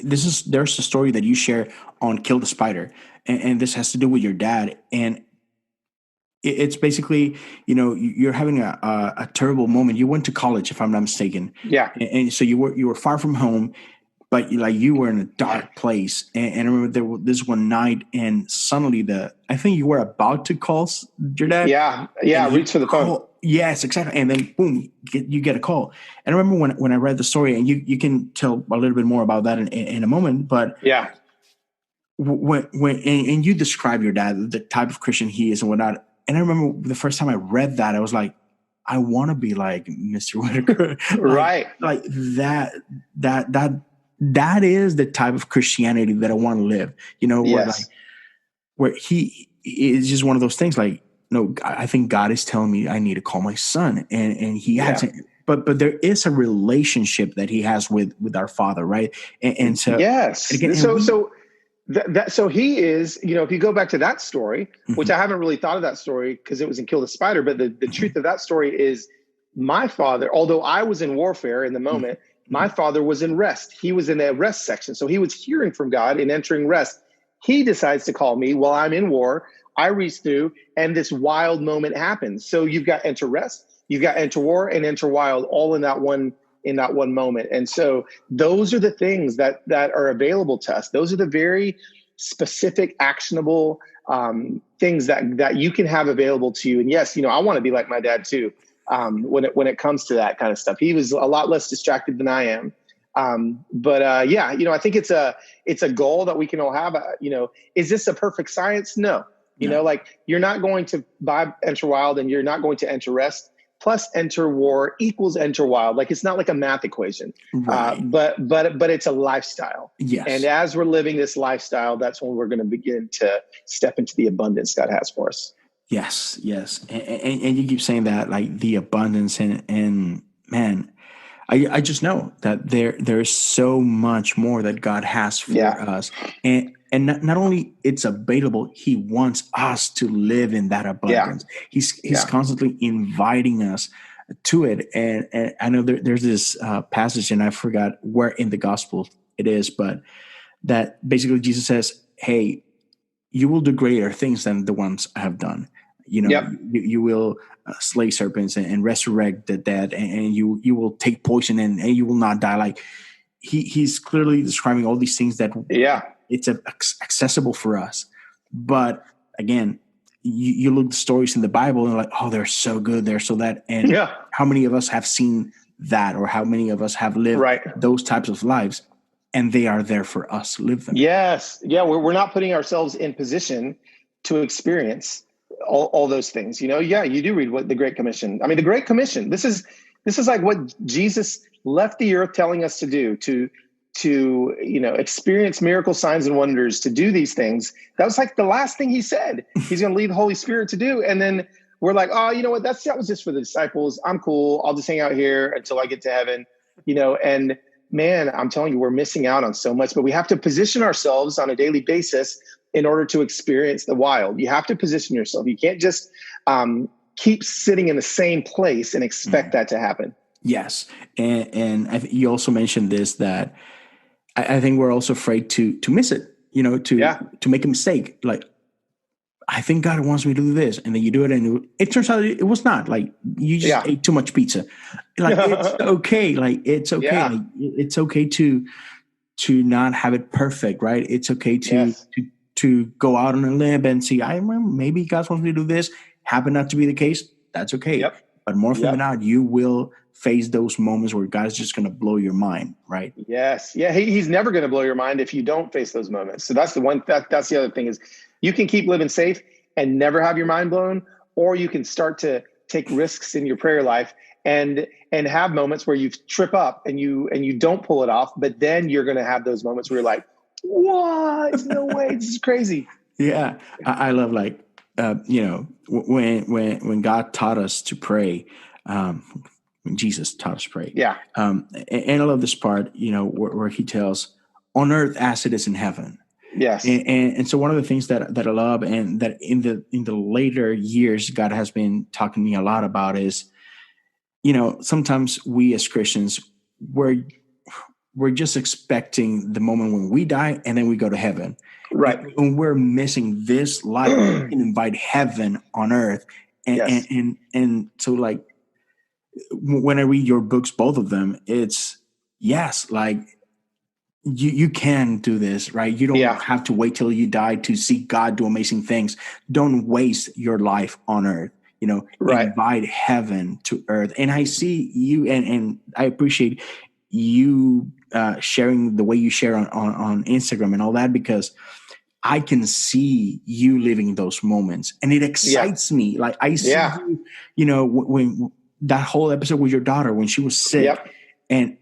there's a story that you share on Kill the Spider, and this has to do with your dad, and it's basically, you're having a terrible moment. You went to college, if I'm not mistaken. Yeah. And so you were far from home, but you were in a dark place. And I remember this one night, and suddenly I think you were about to call your dad. Yeah. Reach for the phone. Yes, exactly. And then boom, you get a call. And I remember when I read the story, and you can tell a little bit more about that in a moment. But yeah, when you describe your dad, the type of Christian he is and whatnot. And I remember the first time I read that, I was like, I want to be like Mr. Whittaker. Right. Like that is the type of Christianity that I want to live, Yes. where he is just one of those things like, no, I think God is telling me I need to call my son, and he has but there is a relationship that he has with our Father, right? And so yes, and again, so he is, if you go back to that story, mm-hmm. which I haven't really thought of that story because it was in Kill the Spider, but the mm-hmm. truth of that story is my father, although I was in warfare in the moment, mm-hmm. my father was in rest. He was in the rest section. So he was hearing from God and entering rest. He decides to call me while I'm in war. I reach through, and this wild moment happens. So you've got enter rest, you've got enter war, and enter wild, all in that one moment. And so those are the things that are available to us. Those are the very specific, actionable things that you can have available to you. And yes, I want to be like my dad too. When it comes to that kind of stuff, he was a lot less distracted than I am. I think it's a goal that we can all have. Is this a perfect science? No. You're not going to buy Enter Wild and you're not going to enter rest plus enter war equals enter wild. Like it's not like a math equation, right. But it's a lifestyle. Yes. And as we're living this lifestyle, that's when we're going to begin to step into the abundance God has for us. Yes. And you keep saying that, like the abundance and man, I just know that there is so much more that God has for us. And not only it's available, he wants us to live in that abundance. Yeah. He's constantly inviting us to it. And I know there's this passage, and I forgot where in the gospel it is, but that basically Jesus says, hey, you will do greater things than the ones I have done. You will slay serpents and resurrect the dead, and you will take poison and you will not die. Like he's clearly describing all these things that it's accessible for us. But again, you look at the stories in the Bible and like, oh, they're so good, they're so that. And how many of us have seen that, or how many of us have lived those types of lives, and they are there for us to live them? Yes. Yeah. We're not putting ourselves in position to experience all those things. You do read what the Great Commission. I mean, the Great Commission, this is like what Jesus left the earth telling us to do, to experience miracle signs and wonders, to do these things. That was like the last thing he said. He's going to leave the Holy Spirit to do. And then we're like, oh, you know what? That was just for the disciples. I'm cool. I'll just hang out here until I get to heaven, and man, I'm telling you, we're missing out on so much, but we have to position ourselves on a daily basis in order to experience the wild. You have to position yourself. You can't just keep sitting in the same place and expect that to happen. Yes. And you also mentioned this, that I think we're also afraid to miss it, to make a mistake. Like I think God wants me to do this. And then you do it. And it turns out it was not. Like, you just ate too much pizza. Like, it's okay. Like, it's okay. Yeah. Like, it's okay to not have it perfect, right? It's okay to go out on a limb and see, I remember maybe God wants me to do this. Happen not to be the case. That's okay. Yep. But more often than not, you will face those moments where God's just going to blow your mind, right? Yes. Yeah. He's never going to blow your mind if you don't face those moments. So that's the one, that's the other thing is you can keep living safe and never have your mind blown, or you can start to take risks in your prayer life and have moments where you trip up and you don't pull it off, but then you're going to have those moments where you're like, what? No way. This is crazy. Yeah. I love, like, when God taught us to pray, when Jesus taught us to pray. Yeah. And I love this part, where he tells, on earth as it is in heaven. Yes. And so one of the things that I love, and that in the later years, God has been talking to me a lot about is, sometimes we as Christians, we're just expecting the moment when we die and then we go to heaven. Right. And we're missing this life. We can invite heaven on earth. And so, like, when I read your books, both of them, it's like you can do this, right? You don't have to wait till you die to see God do amazing things. Don't waste your life on earth. Invite heaven to earth. And I see you, and I appreciate you sharing the way you share on Instagram and all that, because I can see you living those moments, and it excites me. Like, I see you, when that whole episode with your daughter, when she was sick, and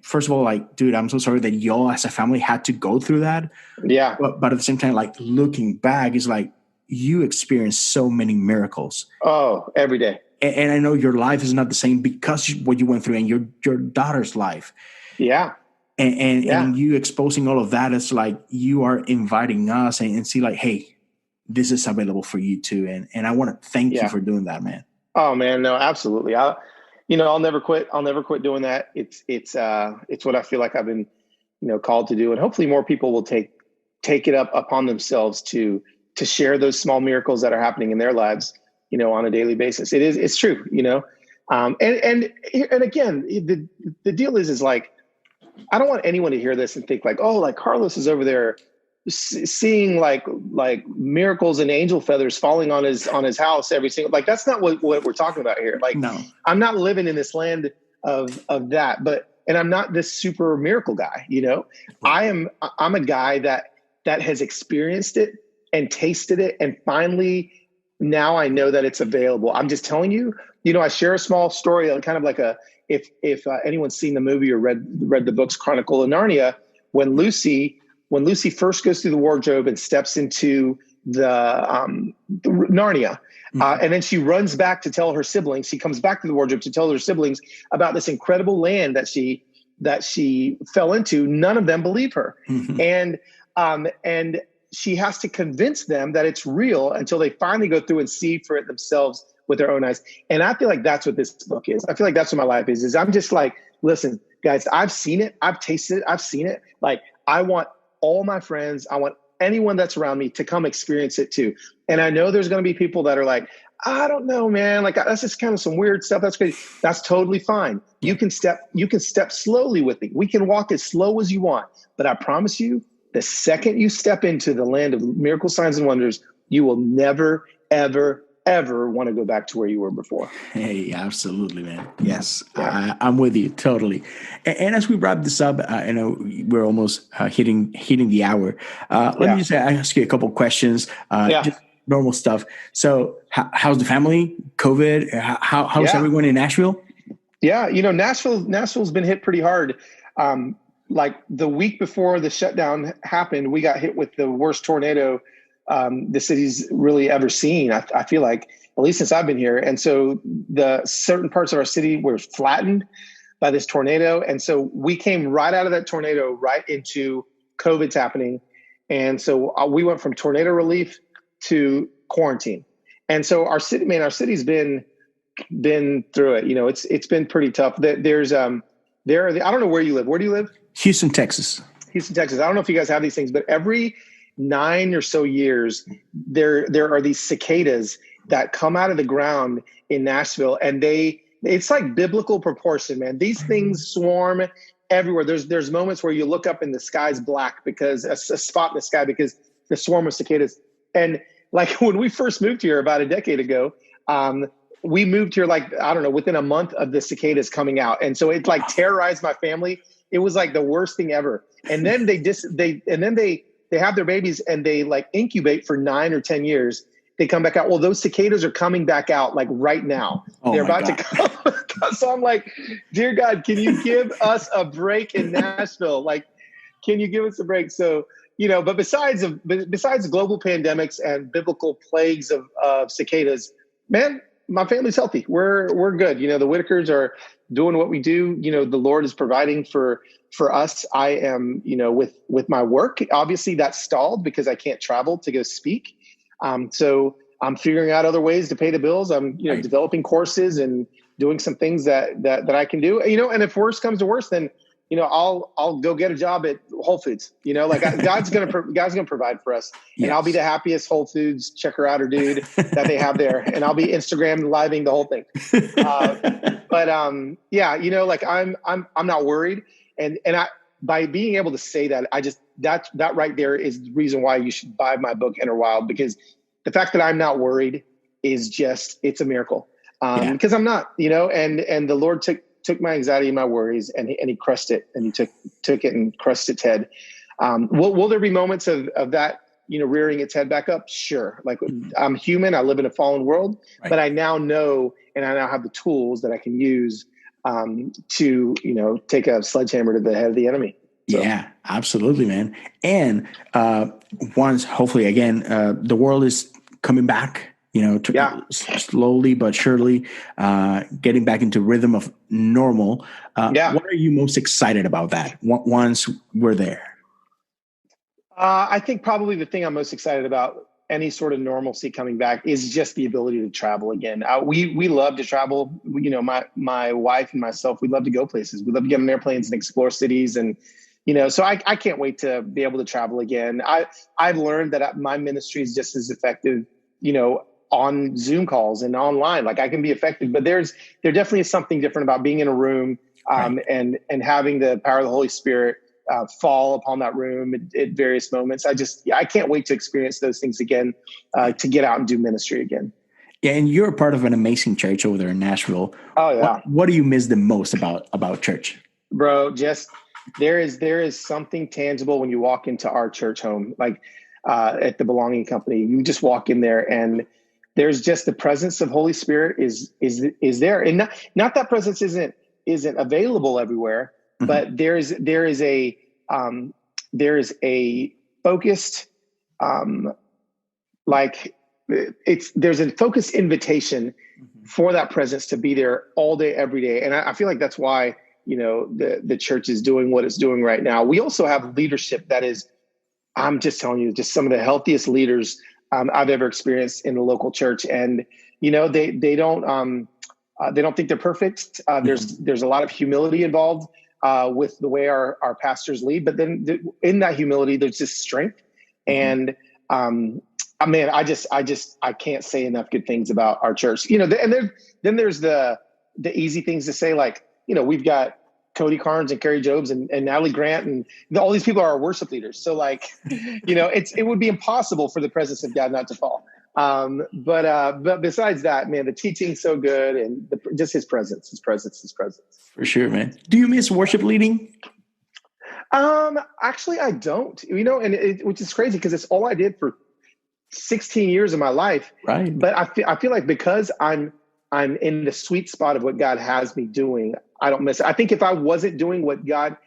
first of all, like, dude, I'm so sorry that y'all as a family had to go through that. Yeah. But at the same time, like, looking back, is like, you experienced so many miracles. Oh, every day. And I know your life is not the same because what you went through, and your daughter's life. Yeah. And you exposing all of that, is like, you are inviting us and see, like, hey, this is available for you too. And I want to thank you for doing that, man. Oh man, no, absolutely. I'll never quit. I'll never quit doing that. It's what I feel like I've been, called to do. And hopefully more people will take it up upon themselves to share those small miracles that are happening in their lives, on a daily basis. It's true, and again, the deal is like, I don't want anyone to hear this and think like, oh, like Carlos is over there seeing like miracles and angel feathers falling on his house every single, like, that's not what we're talking about here. Like, no. I'm not living in this land of that, and I'm not this super miracle guy, I'm a guy that has experienced it and tasted it. And finally, now I know that it's available. I'm just telling you, I share a small story, kind of like if anyone's seen the movie or read the books Chronicle of Narnia, when Lucy first goes through the wardrobe and steps into the Narnia, and then she runs back to tell her siblings. She comes back to the wardrobe to tell her siblings about this incredible land that she fell into. None of them believe her, and she has to convince them that it's real until they finally go through and see for it themselves with their own eyes. And I feel like that's what this book is. I feel like that's what my life is I'm just like, listen, guys, I've seen it. I've tasted it. I've seen it. Like, I want all my friends, I want anyone that's around me to come experience it too. And I know there's going to be people that are like, I don't know, man. Like, that's just kind of some weird stuff. That's crazy. That's totally fine. You can step slowly with me. We can walk as slow as you want, but I promise you, the second you step into the land of miracle signs and wonders, you will never, ever, ever want to go back to where you were before. Hey, absolutely, man. Yes, I'm with you totally. And as we wrap this up, I know we're almost hitting the hour. Let me just ask you a couple questions. Just normal stuff. So, how's the family? COVID? How's everyone in Nashville? Yeah, Nashville's been hit pretty hard. Like the week before the shutdown happened, we got hit with the worst tornado the city's really ever seen. I feel like, at least since I've been here. And so the certain parts of our city were flattened by this tornado. And so we came right out of that tornado right into COVID's happening. And so we went from tornado relief to quarantine. And so our city's been through it. It's been pretty tough. I don't know where you live. Where do you live? Houston, Texas. I don't know if you guys have these things, but every 9 or so years, there are these cicadas that come out of the ground in Nashville, and it's like biblical proportion, man. These things swarm everywhere. There's moments where you look up and the sky's black because a spot in the sky because the swarm of cicadas. And like when we first moved here about a decade ago, we moved here like, I don't know, within a month of the cicadas coming out. And so it like terrorized my family. It was like the worst thing ever. And then they have their babies and they like incubate for 9 or 10 years. They come back out. Well, those cicadas are coming back out like right now. They're about to come. So I'm like, dear God, can you give us a break in Nashville? Like, can you give us a break? So, but besides global pandemics and biblical plagues of cicadas, man, my family's healthy. We're good. The Whittakers are doing what we do. The Lord is providing for us. I am, with my work, obviously that's stalled because I can't travel to go speak. So I'm figuring out other ways to pay the bills. I'm, developing courses and doing some things that I can do, and if worse comes to worse, then, I'll go get a job at Whole Foods, God's going to provide for us. Yes. And I'll be the happiest Whole Foods checker outer dude that they have there. And I'll be Instagram living the whole thing. I'm not worried. And by being able to say that, that right there is the reason why you should buy my book, Inner Wild, because the fact that I'm not worried is it's a miracle. Because I'm not, and the Lord took my anxiety and my worries and he crushed it, and he took it and crushed its head. Will there be moments of that, rearing its head back up? Sure. Like I'm human. I live in a fallen world, but I now know, and I now have the tools that I can use to, take a sledgehammer to the head of the enemy. So. Yeah, absolutely, man. And once, hopefully, again, the world is coming back, slowly but surely, getting back into rhythm of normal. What are you most excited about that once we're there? I think probably the thing I'm most excited about any sort of normalcy coming back is just the ability to travel again. We love to travel. My wife and myself, we love to go places. We love to get on airplanes and explore cities. And, so I can't wait to be able to travel again. I've learned that my ministry is just as effective, on Zoom calls and online. Like I can be effective, but there definitely is something different about being in a room and having the power of the Holy Spirit fall upon that room at various moments. I can't wait to experience those things again, to get out and do ministry again. Yeah, and you're a part of an amazing church over there in Nashville. Oh yeah. What do you miss the most about church? Bro, just there is something tangible when you walk into our church home, like at the Belonging Company. You just walk in there and there's just the presence of Holy Spirit is there. And not that presence isn't available everywhere, but there is a focused there's a focused invitation for that presence to be there all day, every day. And I feel like that's why, the church is doing what it's doing right now. We also have leadership that is, I'm just telling you, just some of the healthiest leaders I've ever experienced in the local church. And, they don't think they're perfect. There's a lot of humility involved with the way our pastors lead, but then in that humility, there's just strength. And, man, I can't say enough good things about our church, and then there's the easy things to say, like, we've got Cody Carnes and Carrie Jobes and Natalie Grant and all these people are our worship leaders. So like, it would be impossible for the presence of God not to fall. But besides that, man, the teaching's so good and just his presence. For sure, man. Do you miss worship leading? Actually, I don't, which is crazy because it's all I did for 16 years of my life. Right. But I feel like because I'm in the sweet spot of what God has me doing, I don't miss it. I think if I wasn't doing what God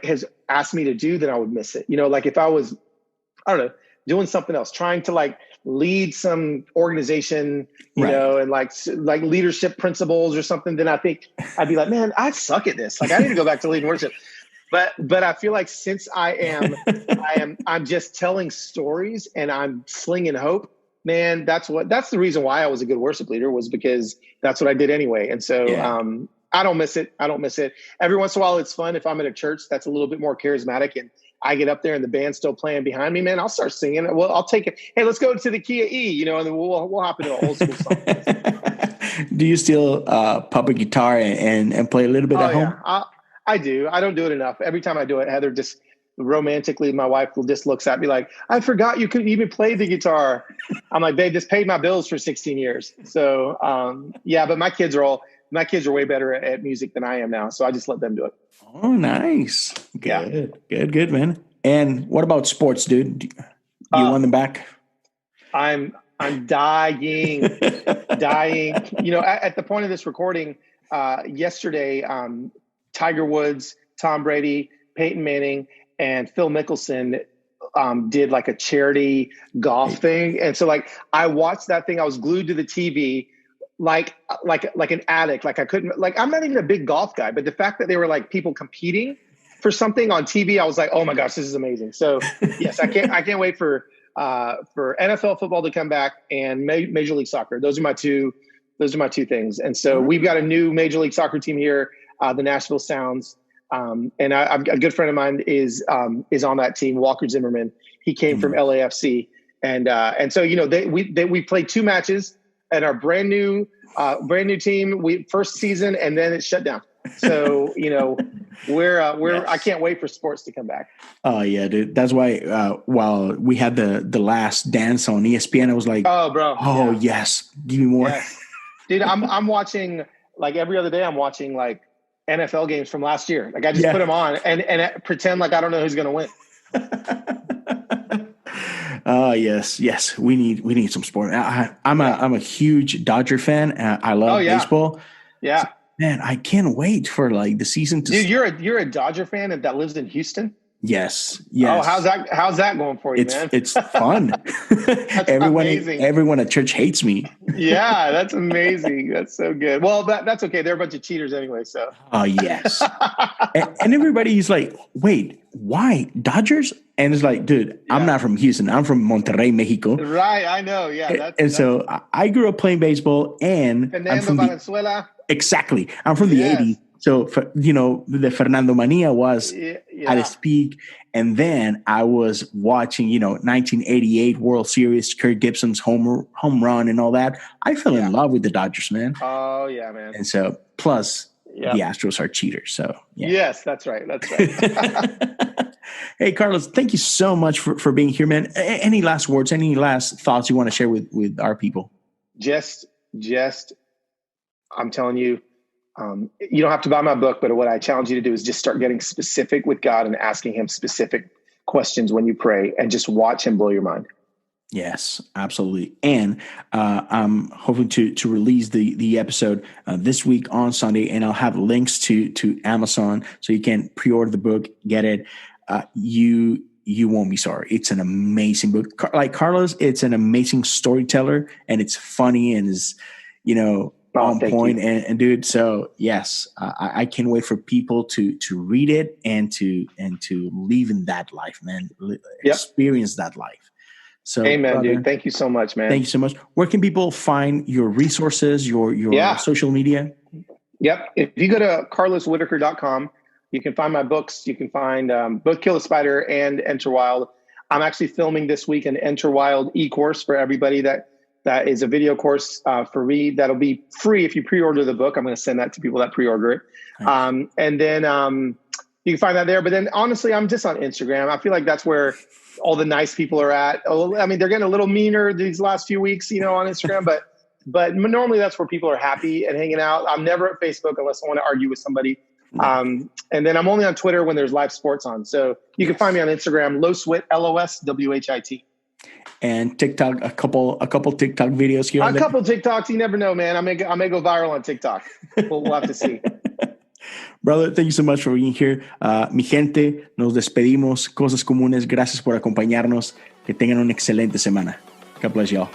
has asked me to do, then I would miss it. Like if I was, I don't know, doing something else, trying to lead some organization, and like leadership principles or something, then I think I'd be like, man, I suck at this. Like I need to go back to leading worship. But I feel like since I'm just telling stories and I'm slinging hope, man, that's the reason why I was a good worship leader, was because that's what I did anyway. And so, I don't miss it. Every once in a while, it's fun if I'm in a church that's a little bit more charismatic and I get up there and the band's still playing behind me, man, I'll start singing. Well, I'll take it. Hey, let's go to the key of E, and then we'll hop into an old school song. Do you still pop a guitar and play a little bit at home? Yeah, I do. I don't do it enough. Every time I do it, Heather just romantically, my wife will just looks at me like, I forgot you couldn't even play the guitar. I'm like, babe, just paid my bills for 16 years. So but my kids are way better at music than I am now. So I just let them do it. Oh, nice. Good, man. And what about sports, dude? Do you want them back? I'm dying. At the point of this recording, yesterday, Tiger Woods, Tom Brady, Peyton Manning, and Phil Mickelson did like a charity golf thing. And so like I watched that thing. I was glued to the TV like an addict. Like I couldn't, like, I'm not even a big golf guy, but the fact that they were like people competing for something on TV, I was like, oh my gosh, this is amazing. So yes, I can't wait for NFL football to come back and Major League Soccer. Those are my two things. And so we've got a new Major League Soccer team here, the Nashville Sounds. And a good friend of mine is on that team, Walker Zimmerman. He came from LAFC. And so, we played 2 matches at our brand new team, first season, and then it shut down. So, we're I can't wait for sports to come back. Oh yeah, dude. That's why while we had the last dance on ESPN, I was like, yes, give me more. Yes. Dude, I'm watching like every other day. I'm watching like NFL games from last year. Like I just put them on and pretend like I don't know who's going to win. Yes. We need some sport. I'm a huge Dodger fan. I love baseball. Yeah. So, man, I can't wait for like the season to. Dude, you're a Dodger fan that lives in Houston? Yes. Oh, how's that going for you, man? It's fun. That's amazing. Everyone at church hates me. Yeah, that's amazing. That's so good. Well, that's okay. They're a bunch of cheaters anyway. So. Oh yes. and everybody's like, wait, why Dodgers? And it's like, dude, I'm not from Houston. I'm from Monterrey, Mexico. Right, I know. Yeah. So I grew up playing baseball, and I'm from Venezuela. Exactly. I'm from the 80s. So, the Fernando Mania was at its peak. And then I was watching, 1988 World Series, Kirk Gibson's home run and all that. I fell in love with the Dodgers, man. Oh, yeah, man. And so, plus the Astros are cheaters. So, yeah. Yes, that's right. Hey, Carlos, thank you so much for being here, man. Any last words, any last thoughts you want to share with our people? Just, I'm telling you, you don't have to buy my book, but what I challenge you to do is just start getting specific with God and asking him specific questions when you pray and just watch him blow your mind. Yes, absolutely. And I'm hoping to release the episode this week on Sunday, and I'll have links to Amazon so you can pre-order the book, get it. You won't be sorry. It's an amazing book. Like Carlos, it's an amazing storyteller, and it's funny and is, on point. And dude, so yes, I can't wait for people to read it and to live in that life, man. Experience that life. So, amen, brother, dude. Thank you so much, man. Thank you so much. Where can people find your resources, your social media? Yep. If you go to carloswhittaker.com, you can find my books. You can find both Kill the Spider and Enter Wild. I'm actually filming this week an Enter Wild e-course for everybody that is a video course for me. That'll be free if you pre-order the book. I'm going to send that to people that pre-order it. Nice. And then you can find that there. But then honestly, I'm just on Instagram. I feel like that's where all the nice people are at. I mean, they're getting a little meaner these last few weeks, on Instagram, but normally that's where people are happy and hanging out. I'm never at Facebook unless I want to argue with somebody. And then I'm only on Twitter when there's live sports on. So you can find me on Instagram, Loswhit, LOSWHIT. And TikTok, a couple TikTok videos here. A couple TikToks. You never know, man. I may go viral on TikTok. We'll have to see. Brother, thank you so much for being here. Mi gente, nos despedimos. Cosas comunes. Gracias por acompañarnos. Que tengan una excelente semana. God bless y'all.